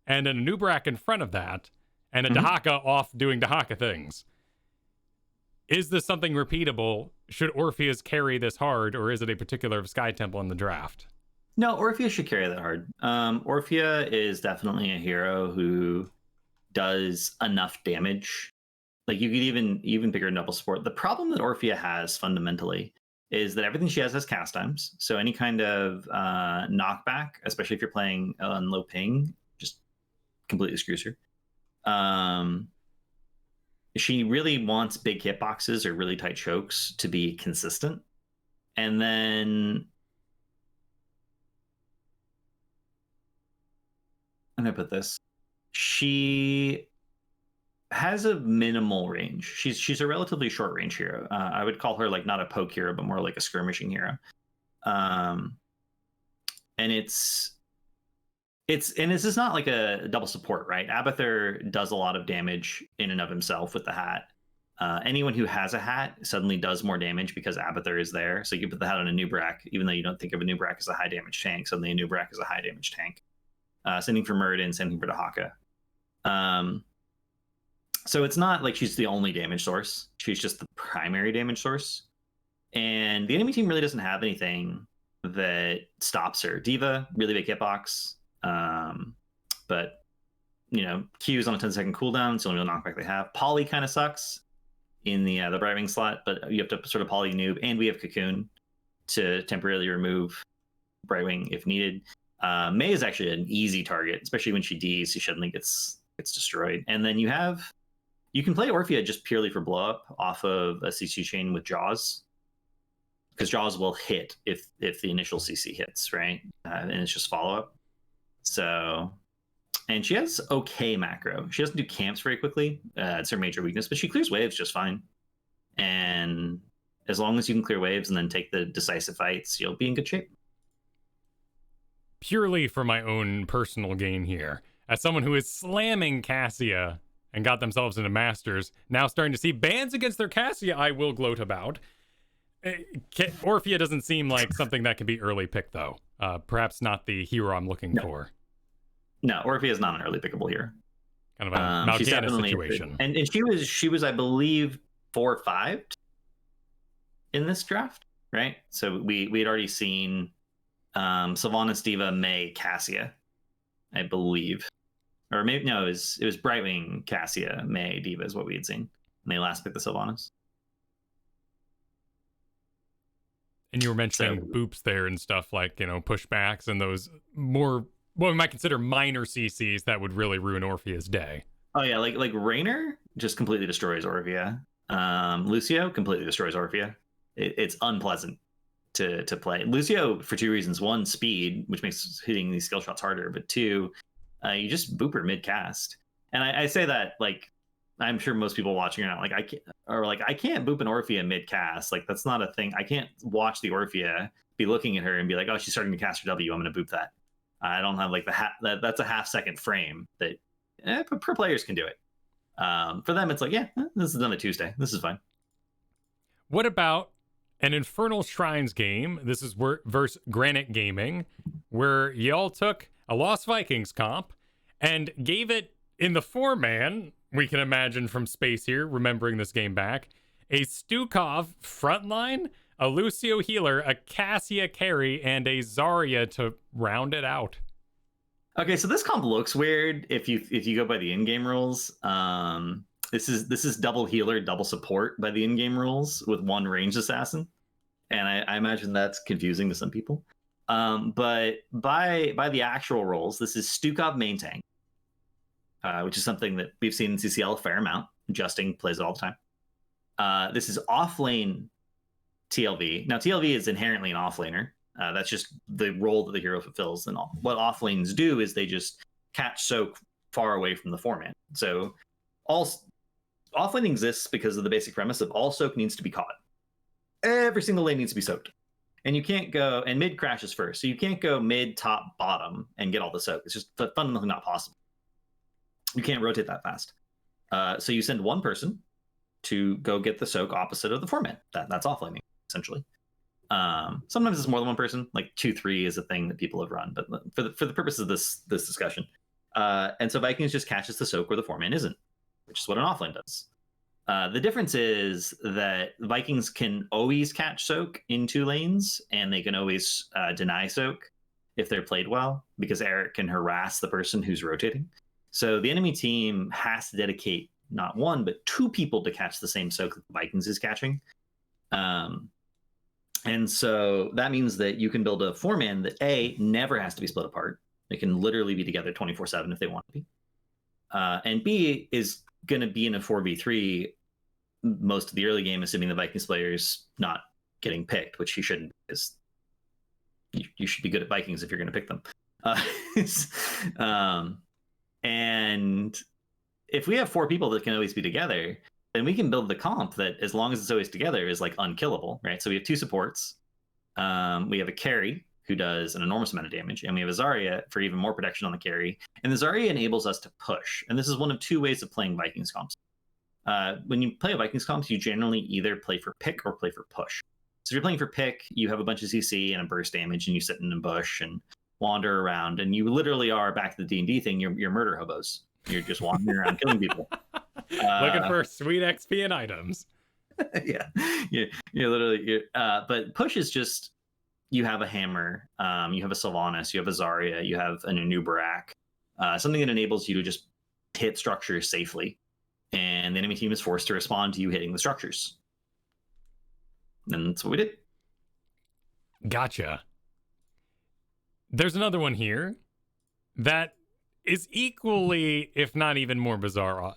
and an Anubrak in front of that, and a Dahaka off doing Dahaka things. Is this something repeatable? Should Orpheus carry this hard, or is it a particular Sky Temple in the draft? No, Orphea should carry that hard. Orphea is definitely a hero who does enough damage. Like you could even pick her in double support. The problem that Orphea has fundamentally is that everything she has cast times. So any kind of knockback, especially if you're playing on low ping, just completely screws her. She really wants big hitboxes or really tight chokes to be consistent. And then I'm gonna put this. She has a minimal range. She's a relatively short range hero. I would call her like not a poke hero, but more like a skirmishing hero. And it's and this is not like a double support, right? Abathur does a lot of damage in and of himself with the hat. Anyone who has a hat suddenly does more damage because Abathur is there. So you put the hat on a Nubrak, even though you don't think of a Nubrak as a high damage tank, suddenly a Nubrak is a high damage tank. Sending for Muradin, sending for Dahaka. So it's not like she's the only damage source. She's just the primary damage source. And the enemy team really doesn't have anything that stops her. D.Va, really big hitbox. But, you know, Q is on a 10-second cooldown. It's the only real knockback they have. Poly kind of sucks in the bribing slot, but you have to sort of poly noob. And we have Cocoon to temporarily remove bribing if needed. Mei is actually an easy target, especially when she Ds. She suddenly gets destroyed. And then you can play Orphea just purely for blow up off of a CC chain with Jaws, because Jaws will hit if the initial CC hits, right? And it's just follow up. So, and she has okay macro. She doesn't do camps very quickly. It's her major weakness, but she clears waves just fine. And as long as you can clear waves and then take the decisive fights, you'll be in good shape. Purely for my own personal gain here, as someone who is slamming Cassia and got themselves into Masters, now starting to see bans against their Cassia I will gloat about. Orphea doesn't seem like something that can be early pick, though. Perhaps not the hero I'm looking for. No, Orphea is not an early pickable hero. Kind of a Mal'Ganis situation. And she was, I believe, 4 or 5 in this draft, right? So we had already seen Sylvanas, D.Va, Mei, Cassia, I believe. Or maybe, no, it was Brightwing, Cassia, Mei, D.Va is what we had seen. And they last picked the Sylvanas. And you were mentioning boops there and stuff like, you know, pushbacks and those more, what we might consider minor CCs that would really ruin Orphea's day. Oh, yeah, like Raynor just completely destroys Orphea. Lucio completely destroys Orphea. It's unpleasant to play. Lucio, for 2 reasons. 1, speed, which makes hitting these skill shots harder. But 2, you just boop her mid-cast. And I say that, like, I'm sure most people watching are not like, I can't boop an Orphea mid-cast. Like, that's not a thing. I can't watch the Orphea, be looking at her and be like, oh, she's starting to cast her W, I'm going to boop that. I don't have, like, that's a half-second frame that pro players can do it. For them, it's like, yeah, this is another Tuesday. This is fine. What about an Infernal Shrines game? This is versus Granite Gaming, where y'all took a Lost Vikings comp and gave it in the 4-man, we can imagine from space here, remembering this game back, a Stukov frontline, a Lucio healer, a Cassia carry, and a Zarya to round it out. Okay, so this comp looks weird if you go by the in-game rules. This is double healer, double support by the in-game rules with 1 ranged assassin, and I imagine that's confusing to some people. But by the actual rules, this is Stukov main tank, which is something that we've seen in CCL a fair amount. Justing plays it all the time. This is offlane TLV. Now, TLV is inherently an offlaner. That's just the role that the hero fulfills. And what offlanes do is they just catch soak far away from the 4-man. So offlane exists because of the basic premise of all soak needs to be caught. Every single lane needs to be soaked. And you can't go, and mid crashes first. So you can't go mid, top, bottom and get all the soak. It's just fundamentally not possible. You can't rotate that fast. So you send 1 person to go get the soak opposite of the 4-man. That's offlaning, essentially. Sometimes it's more than 1 person, like 2-3 is a thing that people have run, but for the purpose of this discussion. And so Vikings just catches the soak where the 4-man isn't, which is what an offlane does. The difference is that Vikings can always catch soak in 2 lanes, and they can always deny soak if they're played well, because Eric can harass the person who's rotating. So the enemy team has to dedicate not one, but two people to catch the same soak that the Vikings is catching. And so that means that you can build a 4-man that A, never has to be split apart. They can literally be together 24/7 if they want to be. And B, is going to be in a 4v3 most of the early game, assuming the Vikings player's not getting picked, which he shouldn't, because you should be good at Vikings if you're going to pick them. And if we have 4 people that can always be together, then we can build the comp that, as long as it's always together, is like unkillable, right? So we have 2 supports. We have a carry who does an enormous amount of damage, and we have a Zarya for even more protection on the carry. And the Zarya enables us to push. And this is one of 2 ways of playing Vikings comps. When you play Vikings comps, you generally either play for pick or play for push. So if you're playing for pick, you have a bunch of CC and a burst damage, and you sit in a bush and wander around, and you literally are, back to the D&D thing, you're murder hobos. You're just wandering around killing people. Looking for sweet XP and items. Yeah, you're literally. But push is just, you have a hammer, you have a Sylvanas, you have a Zarya, you have an Anubarak, something that enables you to just hit structures safely, and the enemy team is forced to respond to you hitting the structures. And that's what we did. Gotcha. There's another one here that is equally, if not even more bizarre.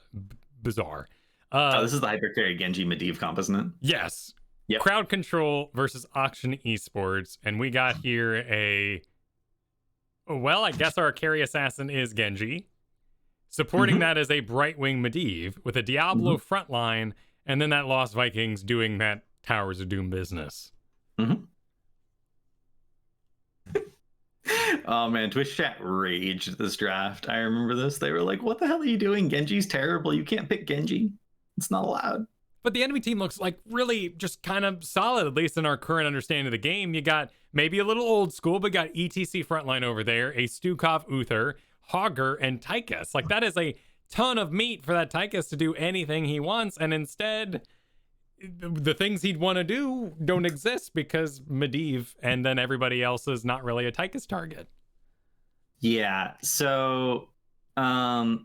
This is the Hypercarry Genji Medivh comp, isn't it? Yes. Yep. Crowd Control versus Oxygen Esports, and we got here well, I guess our carry assassin is Genji. Supporting that is a Brightwing Medivh with a Diablo frontline, and then that Lost Vikings doing that Towers of Doom business. Oh man, Twitch chat raged this draft. I remember this. They were like, what the hell are you doing? Genji's terrible. You can't pick Genji. It's not allowed. But the enemy team looks like really just kind of solid, at least in our current understanding of the game. You got maybe a little old school, but got ETC frontline over there, a Stukov Uther, Hogger, and Tychus. Like, that is a ton of meat for that Tychus to do anything he wants, and instead the things he'd want to do don't exist because Medivh and then everybody else is not really a Tychus target. Yeah, so Medivh,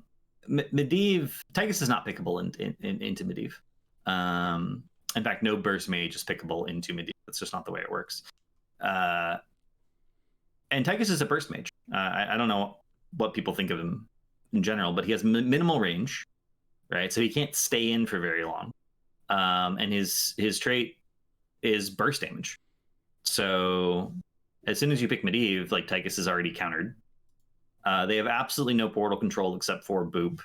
Tychus is not pickable into Medivh. In fact, no burst mage is pickable into Medivh. That's just not the way it works. And Tychus is a burst mage. I don't know what people think of him in general, but he has minimal range, right? So he can't stay in for very long. And his trait is burst damage. So as soon as you pick Medivh, like, Tychus is already countered. They have absolutely no portal control except for Boop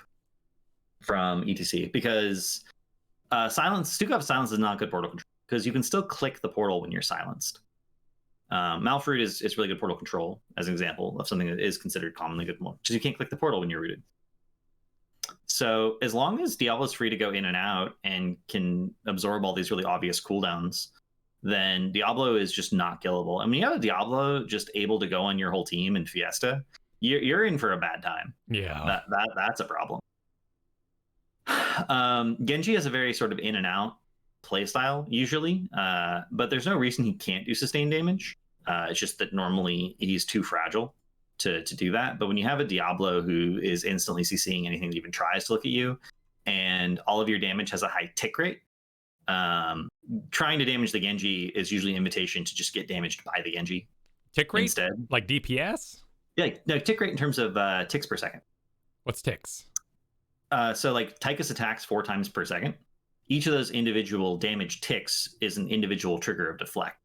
from ETC, because Stukov Silence is not good portal control, because you can still click the portal when you're silenced. Malfruit is really good portal control, as an example of something that is considered commonly good, because you can't click the portal when you're rooted. So as long as Diablo's free to go in and out and can absorb all these really obvious cooldowns, then Diablo is just not killable. I mean, you have a Diablo just able to go on your whole team in Fiesta, you're in for a bad time. Yeah, that's a problem. Genji has a very sort of in and out play style usually, but there's no reason he can't do sustained damage. It's just that normally he's too fragile to do that. But when you have a Diablo who is instantly CCing anything that even tries to look at you, and all of your damage has a high tick rate, trying to damage the Genji is usually an invitation to just get damaged by the Genji. Tick rate instead, like DPS? Yeah, no, tick rate in terms of ticks per second. What's ticks? So like Tychus attacks 4 times per second. Each of those individual damage ticks is an individual trigger of deflect.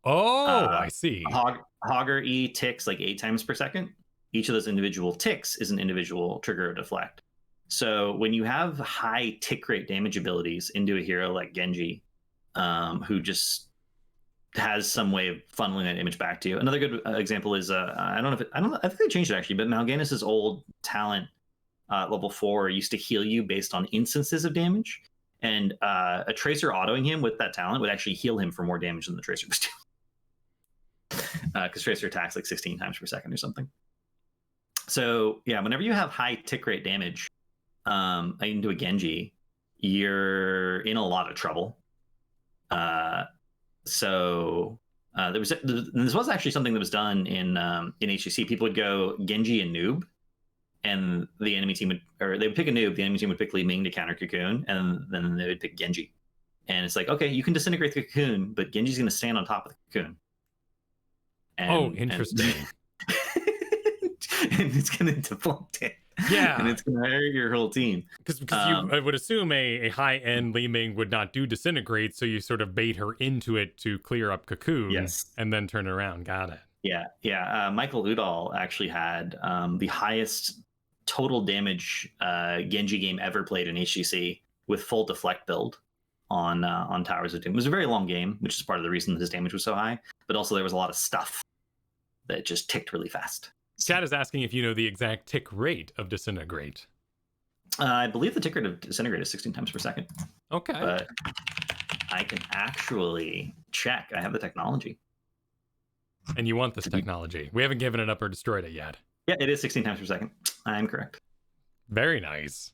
Oh, I see. Hogger E ticks like 8 times per second. Each of those individual ticks is an individual trigger of deflect. So when you have high tick rate damage abilities into a hero like Genji, who just has some way of funneling that image back to you. Another good example is I think they changed it actually, but Mal'Ganis' old talent, level 4, used to heal you based on instances of damage, and a Tracer autoing him with that talent would actually heal him for more damage than the Tracer was doing, because Tracer attacks like 16 times per second or something. So yeah, whenever you have high tick rate damage into a Genji, you're in a lot of trouble. So This was actually something that was done in HCC. People would go Genji and Noob, and the enemy team they would pick a Noob. The enemy team would pick Li Ming to counter Cocoon, and then they would pick Genji. And it's like, okay, you can disintegrate the Cocoon, but Genji's going to stand on top of the Cocoon. Interesting. And it's going to deflect it. Yeah. And it's going to hurt your whole team. Because I would assume a high-end Li Ming would not do disintegrate, so you sort of bait her into it to clear up Cocoon. Yes. And then turn it around. Got it. Yeah. Michael Udall actually had the highest total damage Genji game ever played in HGC with full deflect build on Towers of Doom. It was a very long game, which is part of the reason his damage was so high. But also there was a lot of stuff that just ticked really fast. Chad is asking if you know the exact tick rate of disintegrate. I believe the tick rate of disintegrate is 16 times per second. Okay. But I can actually check. I have the technology. And you want this technology. We haven't given it up or destroyed it yet. Yeah, it is 16 times per second. I am correct. Very nice.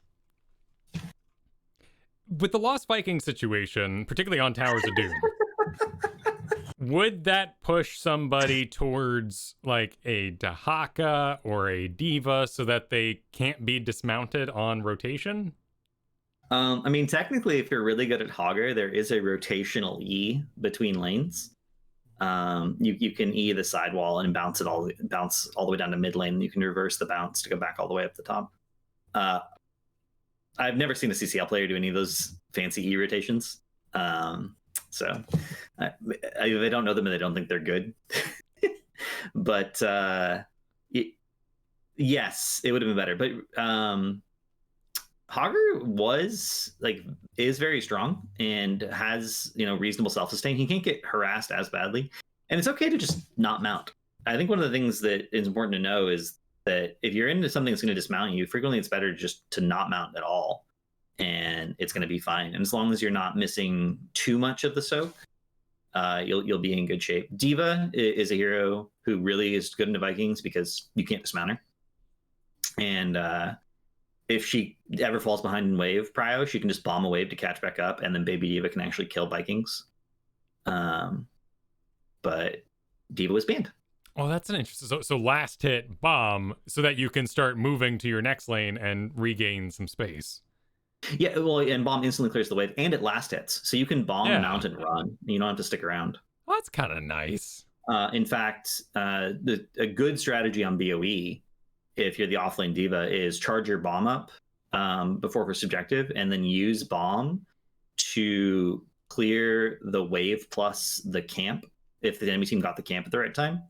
With the Lost Viking situation, particularly on Towers of Doom, would that push somebody towards like a Dahaka or a Diva so that they can't be dismounted on rotation? I mean, technically, if you're really good at Hogger, there is a rotational E between lanes. You can E the sidewall and bounce all the way down to mid lane. You can reverse the bounce to go back all the way up the top. I've never seen a CCL player do any of those fancy E rotations. So they don't know them and they don't think they're good. But yes, it would have been better. But Hogger is very strong and has reasonable self-sustain. He can't get harassed as badly, and it's okay to just not mount. I think one of the things that is important to know is that if you're into something that's going to dismount you, frequently it's better just to not mount at all, and it's going to be fine. And as long as you're not missing too much of the soak, you'll be in good shape. Diva is a hero who really is good into Vikings because you can't dismount her, and if she ever falls behind in wave prio, she can just bomb a wave to catch back up, and then Baby Diva can actually kill Vikings. But Diva was banned. Oh, that's an interesting. So last hit bomb, so that you can start moving to your next lane and regain some space. Yeah, well, and bomb instantly clears the wave, and it last hits, so you can bomb, mount, and run. You don't have to stick around. Well, that's kind of nice. In fact, a good strategy on BOE, if you're the offlane Diva, is charge your bomb up before first objective, and then use bomb to clear the wave plus the camp if the enemy team got the camp at the right time.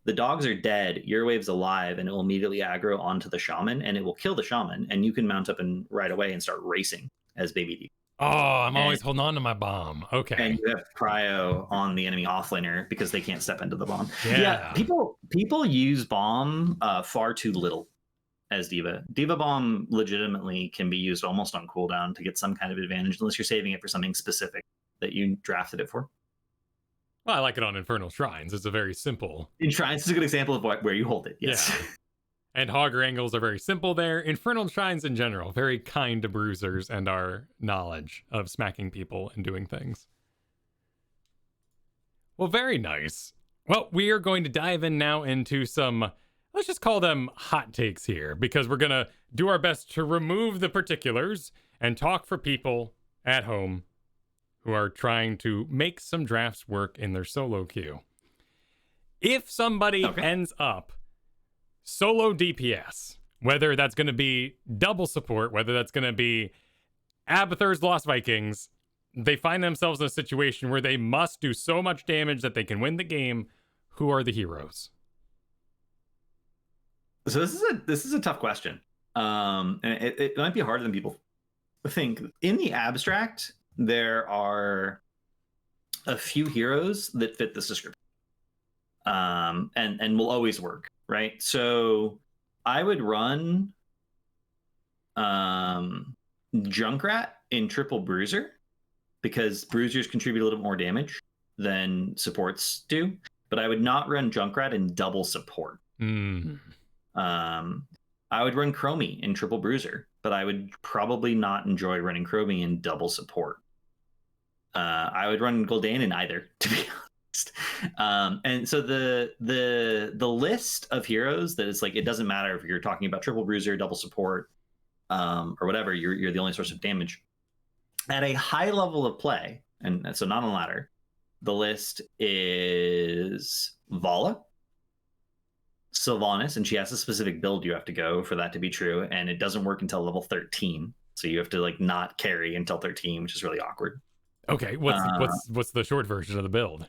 The dogs are dead, your wave's alive, and it will immediately aggro onto the shaman, and it will kill the shaman, and you can mount up and right away and start racing as Baby D. Oh, I'm always holding on to my bomb. Okay. And you have prio on the enemy offlaner because they can't step into the bomb. Yeah. People use bomb far too little as Diva. Diva bomb legitimately can be used almost on cooldown to get some kind of advantage, unless you're saving it for something specific that you drafted it for. Well, I like it on Infernal Shrines. It's a very simple... In Shrines is a good example of where you hold it, yes. Yeah. And Hogger angles are very simple there. Infernal Shrines in general, very kind to bruisers and our knowledge of smacking people and doing things. Well, very nice. Well, we are going to dive in now into some, let's just call them hot takes here, because we're going to do our best to remove the particulars and talk for people at home who are trying to make some drafts work in their solo queue. If somebody ends up solo DPS, whether that's going to be double support, whether that's going to be Abathur's Lost Vikings, they find themselves in a situation where they must do so much damage that they can win the game. Who are the heroes? So this is a tough question. And it might be harder than people think. In the abstract, there are a few heroes that fit this description. And will always work, right? So I would run Junkrat in triple bruiser, because bruisers contribute a little more damage than supports do. But I would not run Junkrat in double support. I would run Chromie in triple bruiser, but I would probably not enjoy running Chromie in double support. I would run Gul'dan in either, to be honest. And so the list of heroes that is like, it doesn't matter if you're talking about triple bruiser, double support, or whatever, you're the only source of damage at a high level of play. And so not on ladder, the list is Vala, Sylvanas, and she has a specific build you have to go for that to be true, and it doesn't work until level 13. So you have to like not carry until 13, which is really awkward. Okay, what's the short version of the build?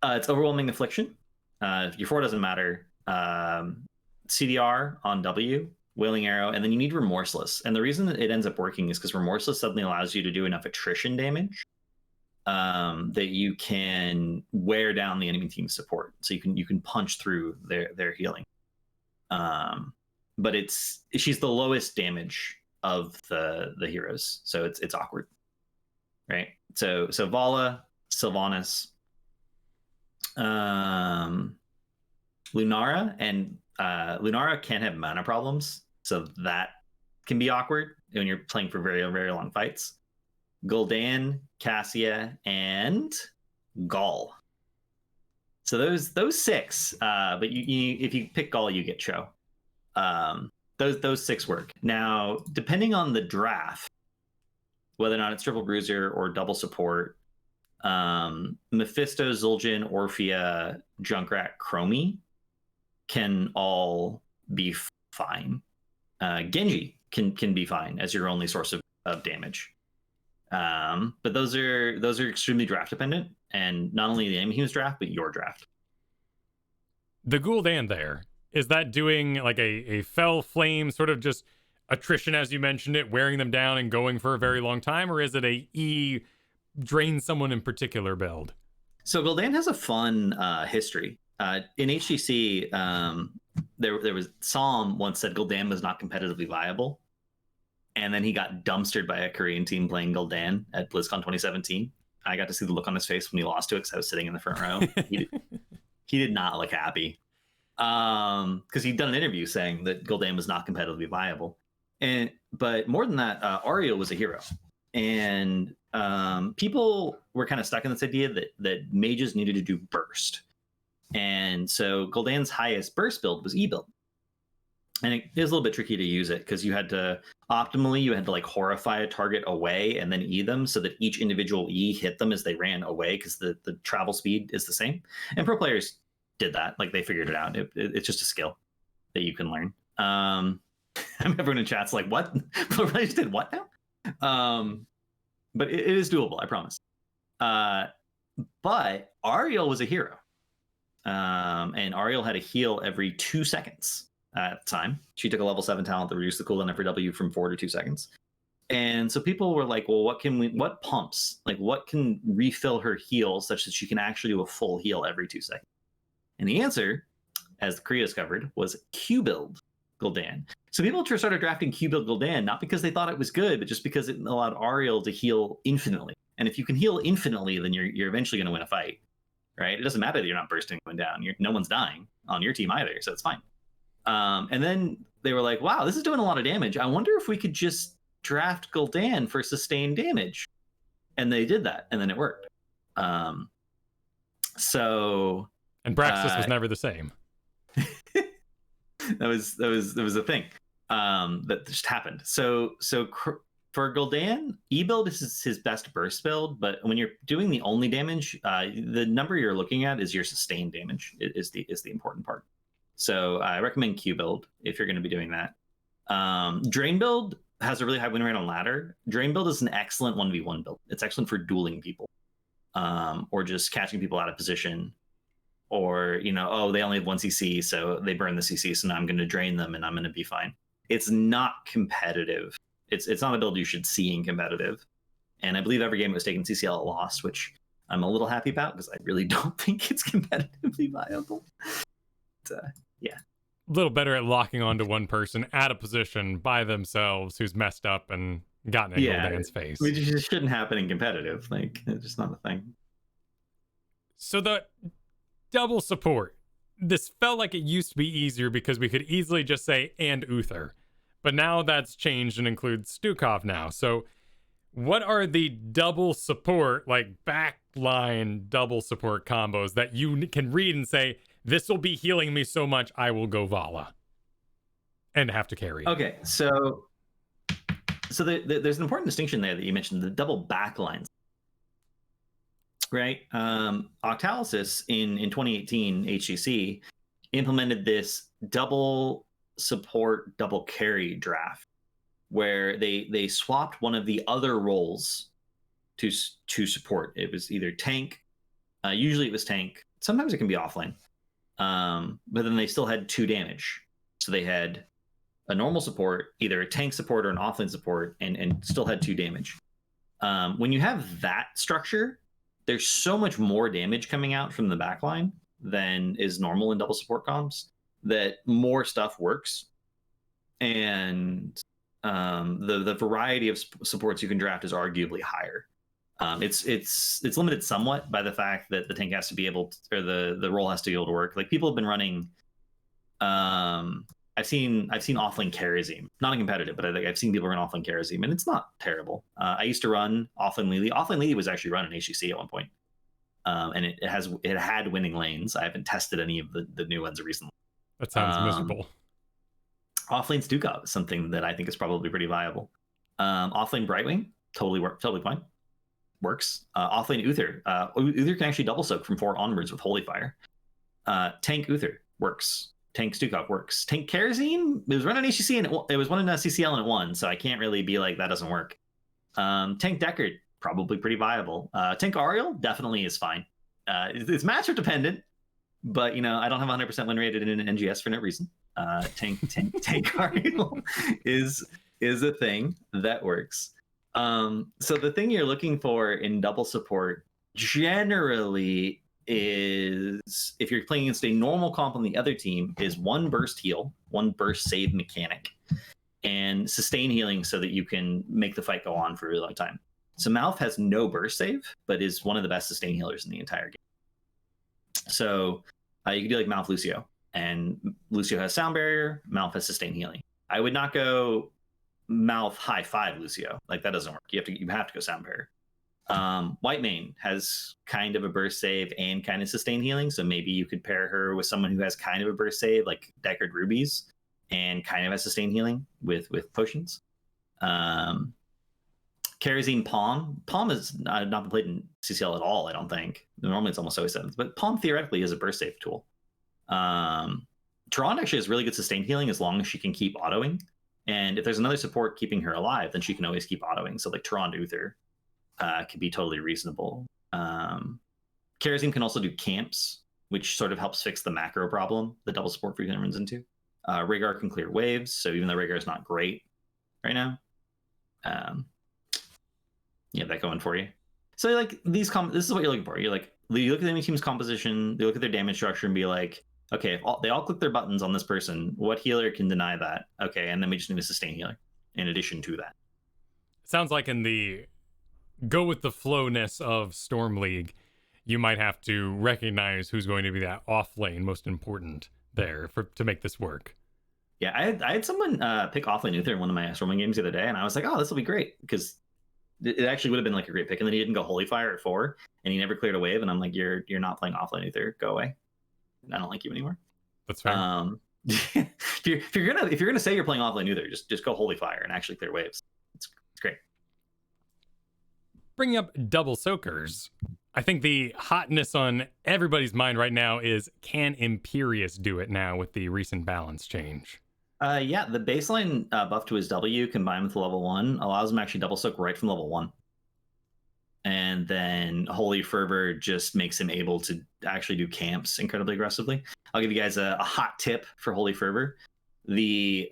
It's Overwhelming Affliction. Your 4 doesn't matter. CDR on W, Wailing Arrow, and then you need Remorseless. And the reason that it ends up working is because Remorseless suddenly allows you to do enough attrition damage that you can wear down the enemy team's support. So you can punch through their healing. But she's the lowest damage of the heroes, so it's awkward, right? So Vala, Sylvanas, Lunara, and Lunara can't have mana problems, so that can be awkward when you're playing for very, very long fights. Gul'dan, Cassia, and Gall. So those 6. But you if you pick Gall, you get Cho. Those 6 work. Now, depending on the draft, whether or not it's triple bruiser or double support, Mephisto, Zul'jin, Orphea, Junkrat, Chromie can all be fine. Genji can be fine as your only source of damage. But those are extremely draft dependent, and not only the enemy team's draft, but your draft. The Gul'dan there, is that doing like a fell flame, sort of just attrition as you mentioned it, wearing them down and going for a very long time, or is it a drain someone in particular build? So Gul'dan has a fun history. In HGC, there was Psalm once said Gul'dan was not competitively viable, and then he got dumpstered by a Korean team playing Gul'dan at BlizzCon 2017. I got to see the look on his face when he lost to it because I was sitting in the front row. He did not look happy because he'd done an interview saying that Gul'dan was not competitively viable. But more than that, Ariel was a hero, and people were kind of stuck in this idea that mages needed to do burst. And so Gul'dan's highest burst build was E build. And it is a little bit tricky to use it because you had to like horrify a target away and then E them so that each individual E hit them as they ran away because the travel speed is the same. And pro players did that. Like they figured it out. It's just a skill that you can learn. Everyone in chat's like, what? Pro players did what now? But it is doable, I promise. But Ariel was a hero. And Ariel had a heal every 2 seconds at the time. She took a level 7 talent that reduced the cooldown of her W from 4 to 2 seconds. And so people were like, well, what pumps? Like, what can refill her heal such that she can actually do a full heal every 2 seconds? And the answer, as Korea discovered, was Q-Build Gul'dan. So people started drafting Q-Build Gul'dan, not because they thought it was good, but just because it allowed Ariel to heal infinitely. And if you can heal infinitely, then you're eventually going to win a fight. Right? It doesn't matter that you're not bursting going down. No one's dying on your team either, so it's fine. And then they were like, wow, this is doing a lot of damage. I wonder if we could just draft Gul'dan for sustained damage. And they did that, and then it worked. And Braxis was never the same. that was a thing that just happened. So for Gul'dan, E-build is his best burst build, but when you're doing the only damage, the number you're looking at is your sustained damage is the important part. So I recommend Q-build if you're going to be doing that. Drain build has a really high win rate on ladder. Drain build is an excellent 1v1 build. It's excellent for dueling people, or just catching people out of position, or they only have 1 CC, so they burn the CC, so now I'm going to drain them and I'm going to be fine. It's not competitive. It's not a build you should see in competitive. And I believe every game it was taken CCL it lost, which I'm a little happy about because I really don't think it's competitively viable. But, yeah. A little better at locking onto one person at a position by themselves who's messed up and gotten in Gul'dan's face. Which just shouldn't happen in competitive. Like, it's just not a thing. So the double support. This felt like it used to be easier because we could easily just say, and Uther. But now that's changed and includes Stukov now. So What are the double support, like backline double support combos that you can read and say, this will be healing me so much, I will go Vala and have to carry it? Okay, so there's an important distinction there that you mentioned, the double backlines. Right? Octalysis in 2018 HCC implemented this double support, double carry draft where they swapped one of the other roles to support. It was either tank, usually it was tank. Sometimes it can be offlane, but then they still had 2 damage. So they had a normal support, either a tank support or an offlane support, and still had 2 damage. When you have that structure, there's so much more damage coming out from the backline than is normal in double support comps that more stuff works. And the variety of supports you can draft is arguably higher. It's limited somewhat by the fact that the tank has to be able to, or the role has to be able to work. Like people have been running. I've seen offlane Karazim, not a competitive, but I've seen people run offlane Karazim, and it's not terrible. I used to run offlane Lily. Offlane Lily was actually run in HCC at one point, and it had winning lanes. I haven't tested any of the new ones recently. That sounds miserable. Offlane Stukov is something that I think is probably pretty viable. Offlane Brightwing, totally fine. Works. Offlane Uther. Uther can actually double soak from 4 onwards with Holy Fire. Tank Uther works. Tank Stukov works. Tank Karazim, it was run in HCC and it was one in CCL and it won, so I can't really be like, that doesn't work. Tank Deckard, probably pretty viable. Tank Ariel, definitely is fine. It's matchup dependent, but I don't have 100% win rate in an NGS for no reason. Tank Ariel is a thing that works. So the thing you're looking for in double support generally is, if you're playing against a normal comp on the other team, is 1 burst heal, 1 burst save mechanic, and sustain healing so that you can make the fight go on for a really long time. So Malf has no burst save, but is one of the best sustain healers in the entire game. So you can do like Malf Lucio, and Lucio has sound barrier, Malf has sustain healing. I would not go Malf high 5 Lucio, like that doesn't work. You have to go sound barrier. Whitemane has kind of a burst save and kind of sustain healing, so maybe you could pair her with someone who has kind of a burst save, like Deckard Rubies, and kind of has sustain healing with potions. Karazim Palm has not been played in CCL at all, I don't think. Normally it's almost always 7th, but Palm theoretically is a burst save tool. Tron actually has really good sustain healing as long as she can keep autoing, and if there's another support keeping her alive, then she can always keep autoing. So like Tron Uther could be totally reasonable. Karazim can also do camps, which sort of helps fix the macro problem the double support frequently runs into. Rhaegar can clear waves, so even though Rhaegar is not great right now, you have that going for you. So like this is what you're looking for. You look at the enemy team's composition, they look at their damage structure and be like, okay, if they all click their buttons on this person, what healer can deny that? Okay, and then we just need a sustain healer in addition to that. Sounds like in the go with the flowness of Storm League, you might have to recognize who's going to be that off lane most important there to make this work. Yeah, I had someone pick offlane Uther in one of my Storming games the other day, and I was like, oh, this will be great, because it actually would have been like a great pick. And then he didn't go Holy Fire at 4, and he never cleared a wave, and I'm like, you're not playing offlane Uther, go away. I don't like you anymore. That's fair. if you're gonna say you're playing offlane Uther, just go Holy Fire and actually clear waves. It's great. Bringing up double soakers, I think the hotness on everybody's mind right now is, can Imperius do it now with the recent balance change? Yeah, the baseline buff to his W combined with level 1 allows him to actually double soak right from level 1. And then Holy Fervor just makes him able to actually do camps incredibly aggressively. I'll give you guys a hot tip for Holy Fervor. The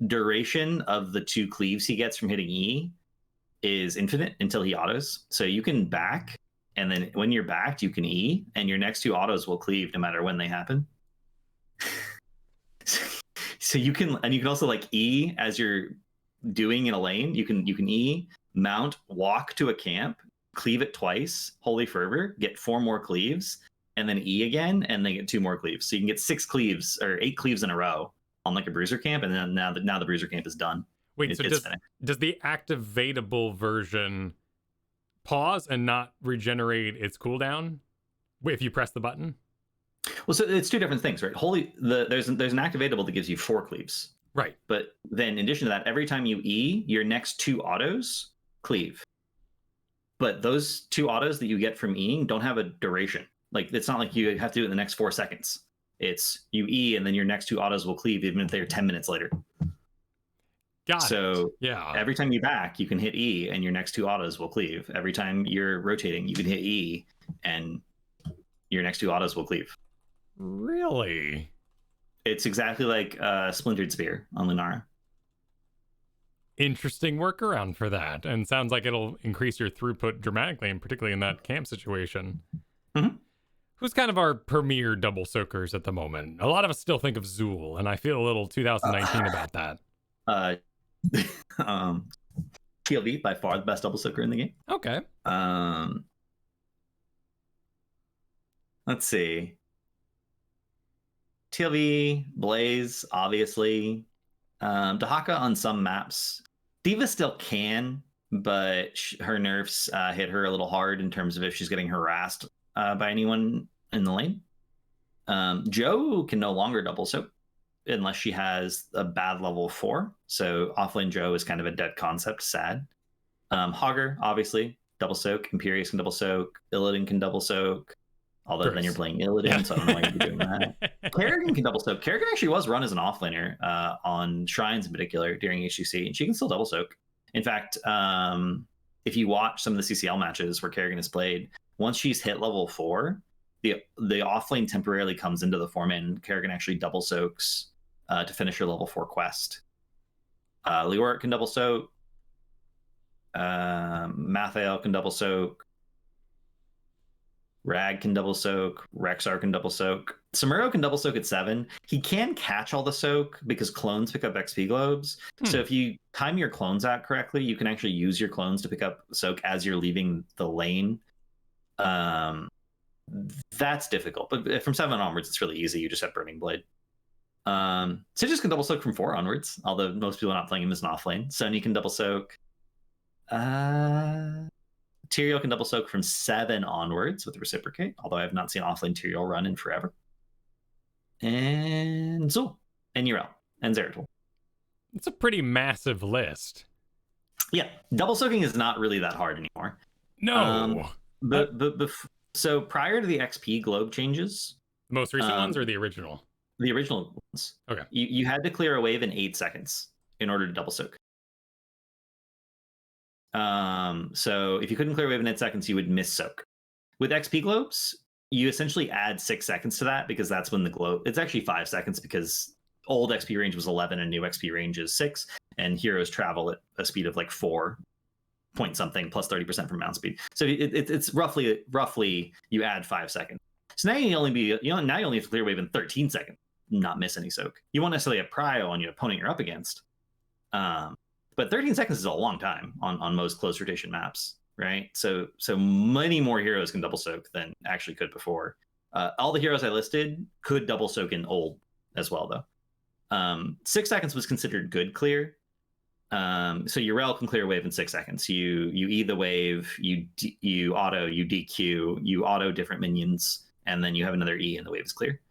duration of the 2 cleaves he gets from hitting E is infinite until he autos. So you can back, and then when you're backed, you can E, and your next 2 autos will cleave no matter when they happen. So you can also like E as you're doing in a lane. You can E, mount, walk to a camp, cleave it twice, Holy Fervor, get 4 more cleaves, and then E again, and then get 2 more cleaves. So you can get 6 cleaves or 8 cleaves in a row on like a bruiser camp, and then now the bruiser camp is done. Wait, so does the activatable version pause and not regenerate its cooldown if you press the button? Well, so it's two different things, right? There's an activatable that gives you 4 cleaves. Right. But then in addition to that, every time you E, your next 2 autos cleave. But those 2 autos that you get from Eing don't have a duration. Like, it's not like you have to do it in the next 4 seconds. It's you E and then your next 2 autos will cleave even if they're 10 minutes later. So yeah, every time you back, you can hit E and your next 2 autos will cleave. Every time you're rotating, you can hit E and your next 2 autos will cleave. Really? It's exactly like Splintered Sphere on Lunara. Interesting workaround for that, and sounds like it'll increase your throughput dramatically, and particularly in that camp situation. Mm-hmm. Who's kind of our premier double soakers at the moment? A lot of us still think of Zool, and I feel a little 2019 about that. TLV, by far the best double soaker in the game. Okay. Let's see. TLV, Blaze, obviously. Dahaka on some maps. Diva still can, but her nerfs hit her a little hard in terms of if she's getting harassed by anyone in the lane. Joe can no longer double soak unless she has a bad level 4. So offlane Joe is kind of a dead concept, sad. Hogger, obviously, double soak. Imperius can double soak. Illidan can double soak. Although then you're playing Illidan, so I don't know why you'd be doing that. Kerrigan can double soak. Kerrigan actually was run as an offlaner on Shrines in particular during HCC, and she can still double soak. In fact, if you watch some of the CCL matches where Kerrigan has played, once she's hit level 4, the offlane temporarily comes into the format, and Kerrigan actually double soaks to finish her level 4 quest. Leoric can double soak. Mathael can double soak. Rag can double soak. Rexar can double soak. Samuro can double soak at 7. He can catch all the soak because clones pick up XP globes. So if you time your clones out correctly, you can actually use your clones to pick up soak as you're leaving the lane. That's difficult, but from 7 onwards, it's really easy. You just have Burning Blade. Sigis can double soak from 4 onwards, although most people are not playing him as an offlane. Sony can double soak. Tyrael can double soak from 7 onwards with Reciprocate, although I have not seen offlane Tyrael run in forever. And Zul, and Yrel, and Zeratul. It's a pretty massive list. Yeah, double soaking is not really that hard anymore. No. So prior to the XP globe changes... The most recent ones or the original? The original ones. Okay. You had to clear a wave in 8 seconds in order to double soak. So if you couldn't clear a wave in 8 seconds, you would miss soak. With XP globes, you essentially add 6 seconds to that because that's when the globe... It's actually 5 seconds because old XP range was 11 and new XP range is 6, and heroes travel at a speed of like 4 point something plus 30% from mount speed. So it's roughly you add 5 seconds. So now you only have to clear a wave in 13 seconds, not miss any soak. You won't necessarily have prio on your opponent you're up against. But 13 seconds is a long time on most close rotation maps, right? So many more heroes can double soak than actually could before. All the heroes I listed could double soak in old as well, though. 6 seconds was considered good clear. So Yrel can clear a wave in 6 seconds. You E the wave, you auto, you DQ, you auto different minions, and then you have another E and the wave is clear.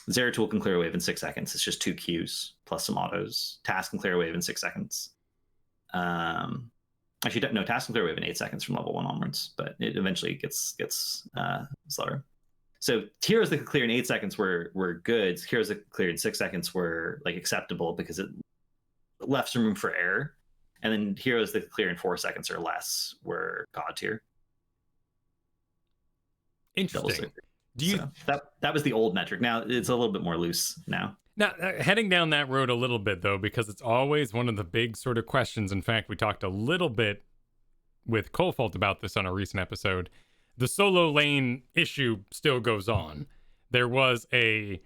Zeratul can clear a wave in 6 seconds. It's just 2 Qs plus some autos. Task can clear a wave in 6 seconds. Actually, no, Task can clear a wave in 8 seconds from level 1 onwards, but it eventually gets slower. So heroes that could clear in 8 seconds were good. Heroes that could clear in 6 seconds were like acceptable because it left some room for error. And then heroes that could clear in 4 seconds or less were god tier. Interesting. So that was the old metric. Now it's a little bit more loose now. Now, heading down that road a little bit, though, because it's always one of the big sort of questions. In fact, we talked a little bit with Colefault about this on a recent episode. The solo lane issue still goes on. There was a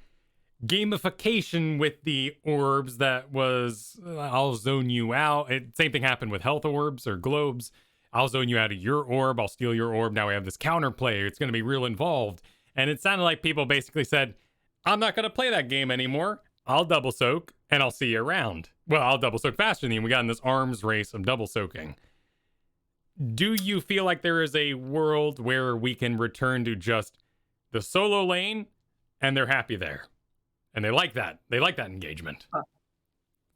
gamification with the orbs that was, I'll zone you out. Same thing happened with health orbs or globes. I'll zone you out of your orb. I'll steal your orb. Now we have this counterplay. It's going to be real involved. And it sounded like people basically said, I'm not going to play that game anymore. I'll double soak and I'll see you around. well, I'll double soak faster than you. We got in this arms race of double soaking. Do you feel like there is a world where we can return to just the solo lane and they're happy there? And they like that. They like that engagement.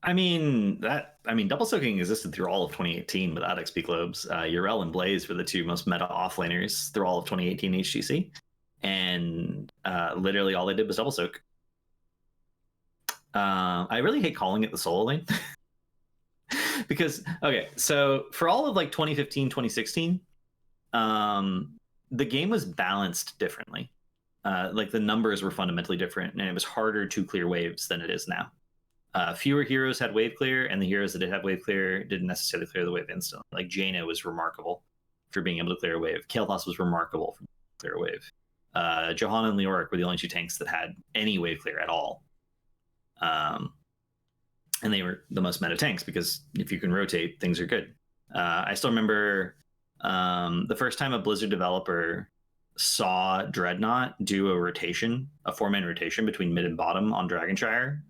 Double soaking existed through all of 2018 without XP Globes. Urel and Blaze were the two most meta offlaners through all of 2018 HGC. And literally all they did was double soak. I really hate calling it the solo lane. Because, okay, so for all of like 2015, 2016, the game was balanced differently. Like the numbers were fundamentally different, and it was harder to clear waves than it is now. Fewer heroes had wave clear, and the heroes that did have wave clear didn't necessarily clear the wave instantly. Like Jaina was remarkable for being able to clear a wave. Kael'thas was remarkable for clear a wave. Johanna and Leoric were the only two tanks that had any wave clear at all. And they were the most meta tanks because if you can rotate, things are good. I still remember the first time a Blizzard developer saw Dreadnought do a rotation, a 4-man rotation between mid and bottom on Dragonshire.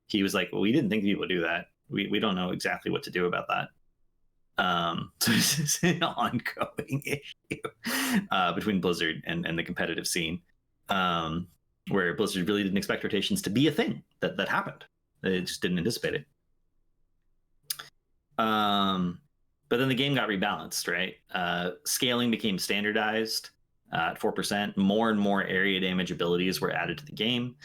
He was like, well, we didn't think people would do that. We don't know exactly what to do about that. So this is an ongoing issue between Blizzard and the competitive scene, where Blizzard really didn't expect rotations to be a thing that happened. They just didn't anticipate it. But then the game got rebalanced, right? Scaling became standardized at 4%. More and more area damage abilities were added to the game.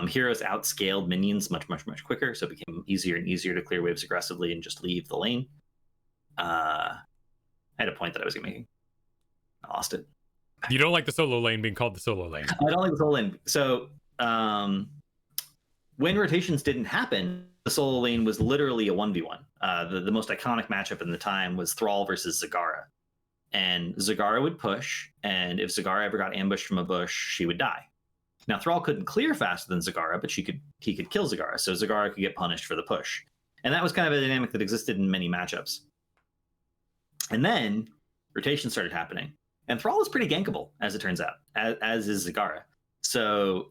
Heroes outscaled minions much quicker, so it became easier and easier to clear waves aggressively and just leave the lane. I had a point that I was making. I lost it. You don't like the solo lane being called the solo lane. I don't like the solo lane. So when rotations didn't happen, the solo lane was literally a 1v1. The most iconic matchup in the time was Thrall versus Zagara. And Zagara would push, and if Zagara ever got ambushed from a bush, she would die. Now, Thrall couldn't clear faster than Zagara, but he could kill Zagara, so Zagara could get punished for the push. And that was kind of a dynamic that existed in many matchups. And then rotation started happening. And Thrall is pretty gankable, as it turns out, as is Zagara. So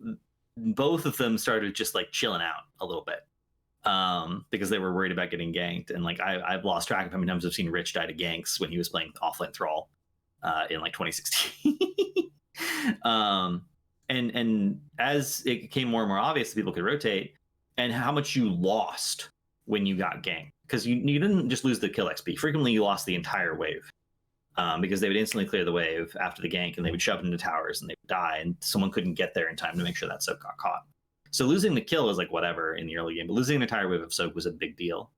both of them started just like chilling out a little bit because they were worried about getting ganked. And like I've lost track of how many times I've seen Rich die to ganks when he was playing offlane Thrall in like 2016. And as it became more and more obvious that people could rotate, and how much you lost when you got ganked, because you didn't just lose the kill XP. Frequently, you lost the entire wave because they would instantly clear the wave after the gank, and they would shove it into towers, and they would die, and someone couldn't get there in time to make sure that soak got caught. So losing the kill was like whatever in the early game, but losing an entire wave of soak was a big deal.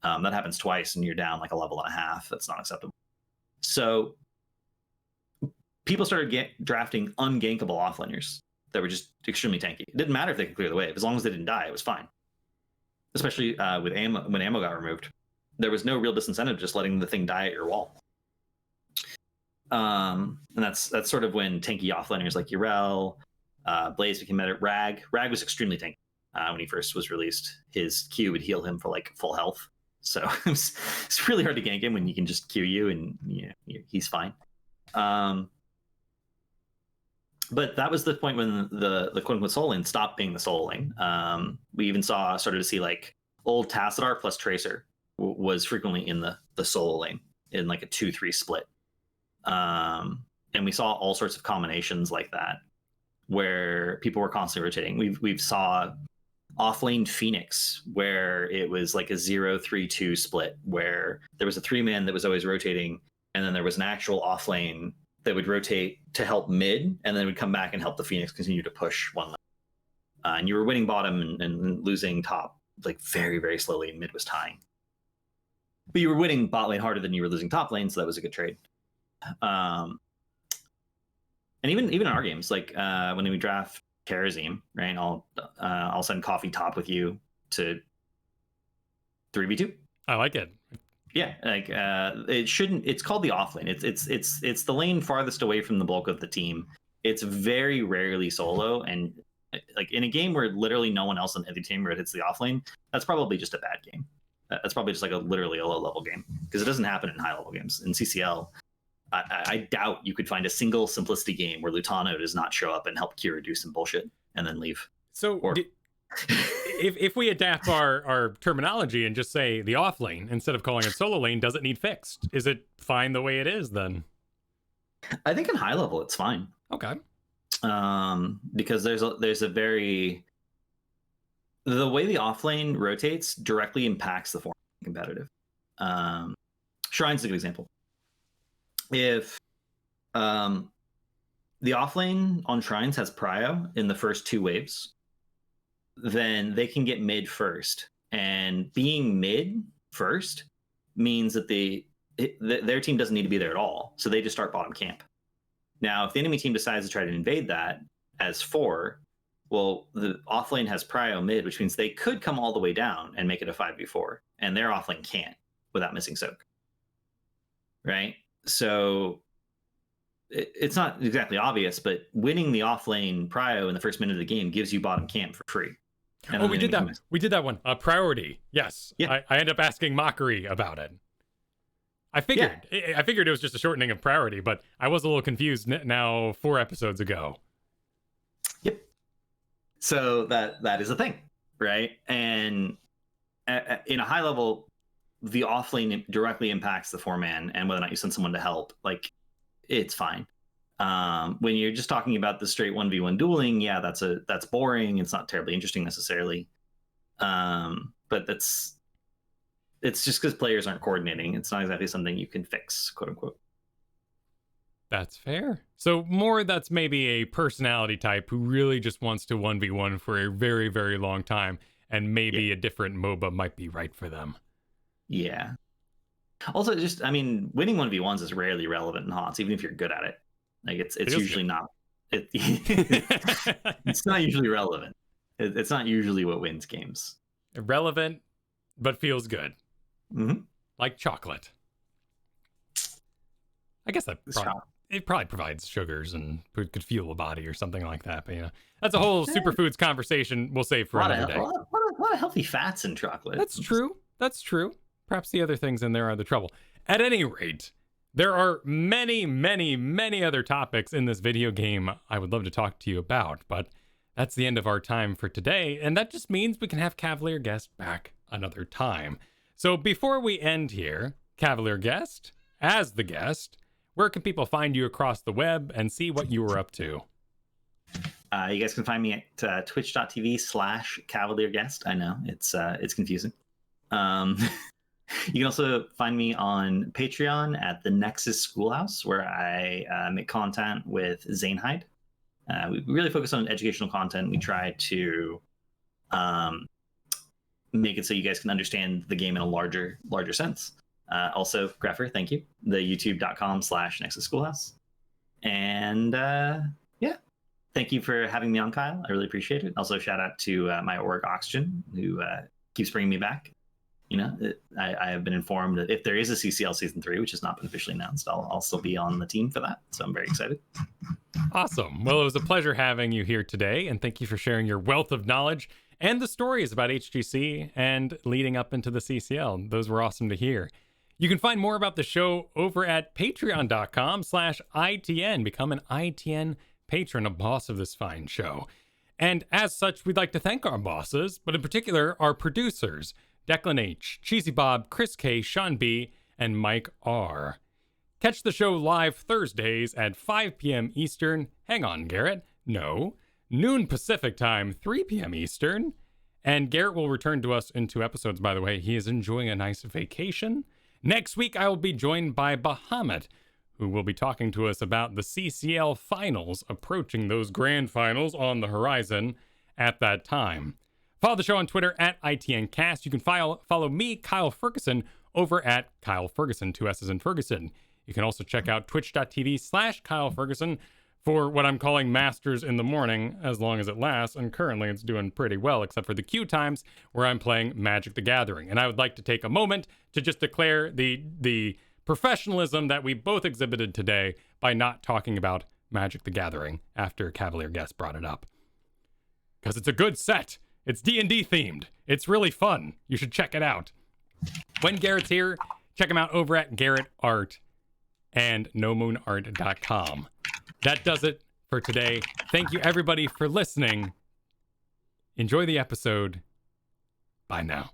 That happens twice, and you're down like a level and a half. That's not acceptable. So people started drafting ungankable offlaners that were just extremely tanky. It didn't matter if they could clear the wave. As long as they didn't die, it was fine. Especially with ammo, when ammo got removed. There was no real disincentive just letting the thing die at your wall. And that's sort of when tanky offlaners like Urel, Blaze became better. Rag was extremely tanky when he first was released. His Q would heal him for like full health. So it's really hard to gank him when you can just Q you and he's fine. But that was the point when the quote unquote soul lane stopped being the soul lane. We even started to see like old Tassadar plus Tracer was frequently in the solo lane in like a 2-3 split. And we saw all sorts of combinations like that where people were constantly rotating. We've saw offlane Phoenix where it was like a 0-3-2 split where there was a 3-man that was always rotating, and then there was an actual offlane that would rotate to help mid, and then would come back and help the Phoenix continue to push one lane. And you were winning bottom and losing top like very, very slowly, and mid was tying. But you were winning bot lane harder than you were losing top lane, so that was a good trade. And even in our games, like when we draft Karazim, right? I'll send Coffee top with you to 3v2. I like it. Yeah, like it shouldn't. It's called the offlane. It's the lane farthest away from the bulk of the team. It's very rarely solo, and like in a game where literally no one else on the team hits the offlane, that's probably just a bad game. That's probably just like literally a low level game, because it doesn't happen in high level games. In CCL, I doubt you could find a single simplicity game where Lutano does not show up and help Kira do some bullshit and then leave. So if we adapt our terminology and just say the off lane instead of calling it solo lane, does it need fixed? Is it fine the way it is then? I think in high level it's fine. Okay. Because there's a very, the way the off lane rotates directly impacts the form competitive. Shrine's a good example. If the off lane on Shrines has prio in the first 2 waves, then they can get mid first. And being mid first means that their team doesn't need to be there at all. So they just start bottom camp. Now, if the enemy team decides to try to invade that as 4, well, the offlane has prio mid, which means they could come all the way down and make it a 5v4, and their offlane can't without missing soak. Right? So it's not exactly obvious, but winning the offlane prio in the first minute of the game gives you bottom camp for free. Oh, we did that. We did that one. Priority. Yes. Yeah. I ended up asking Mockery about it. I figured it was just a shortening of priority, but I was a little confused now 4 episodes ago. Yep. So that is a thing, right? And in a high level, the offlane directly impacts the 4-man and whether or not you send someone to help. Like, it's fine. When you're just talking about the straight 1v1 dueling, yeah, that's boring. It's not terribly interesting necessarily. But it's just because players aren't coordinating. It's not exactly something you can fix, quote unquote. That's fair. So that's maybe a personality type who really just wants to 1v1 for a very, very long time, and maybe a different MOBA might be right for them. Yeah. Also, winning 1v1s is rarely relevant in HOTS, even if you're good at it. Like, it's usually not. It's not usually relevant. It's not usually what wins games. Irrelevant, but feels good. Mm-hmm. Like chocolate. I guess it probably provides sugars and could fuel a body or something like that. But that's a whole superfoods conversation we'll save for another day. A lot of healthy fats in chocolate. That's true. Perhaps the other things in there are the trouble. At any rate, there are many, many, many other topics in this video game I would love to talk to you about, but that's the end of our time for today, and that just means we can have CavalierGuest back another time. So before we end here, CavalierGuest, as the guest, where can people find you across the web and see what you were up to? You guys can find me at twitch.tv/CavalierGuest. I know, it's confusing. You can also find me on Patreon at the Nexus Schoolhouse, where I make content with Zanehyde. We really focus on educational content. We try to make it so you guys can understand the game in a larger sense. Also, Greffer, thank you. The youtube.com/Nexus Schoolhouse. And thank you for having me on, Kyle. I really appreciate it. Also, shout out to my org, Oxygen, who keeps bringing me back. I have been informed that if there is a CCL Season 3, which has not been officially announced, I'll still be on the team for that. So I'm very excited. Awesome. Well, it was a pleasure having you here today, and thank you for sharing your wealth of knowledge and the stories about HGC and leading up into the CCL. Those were awesome to hear. You can find more about the show over at patreon.com/ITN. Become an ITN patron, a boss of this fine show. And as such, we'd like to thank our bosses, but in particular, our producers, Declan H., Cheesy Bob, Chris K., Sean B., and Mike R. Catch the show live Thursdays at 5 p.m. Eastern. Hang on, Garrett. No. Noon Pacific time, 3 p.m. Eastern. And Garrett will return to us in 2 episodes, by the way. He is enjoying a nice vacation. Next week, I will be joined by Bahamut, who will be talking to us about the CCL finals, approaching those grand finals on the horizon at that time. Follow the show on Twitter at ITNcast. You can follow me, Kyle Ferguson, over at Kyle Ferguson, 2 S's in Ferguson. You can also check out twitch.tv/Kyle Ferguson for what I'm calling Masters in the Morning, as long as it lasts, and currently it's doing pretty well, except for the queue times where I'm playing Magic the Gathering. And I would like to take a moment to just declare the professionalism that we both exhibited today by not talking about Magic the Gathering after CavalierGuest brought it up. Because it's a good set. It's D&D themed. It's really fun. You should check it out. When Garrett's here, check him out over at Garrett Art and nomoonart.com. That does it for today. Thank you, everybody, for listening. Enjoy the episode. Bye now.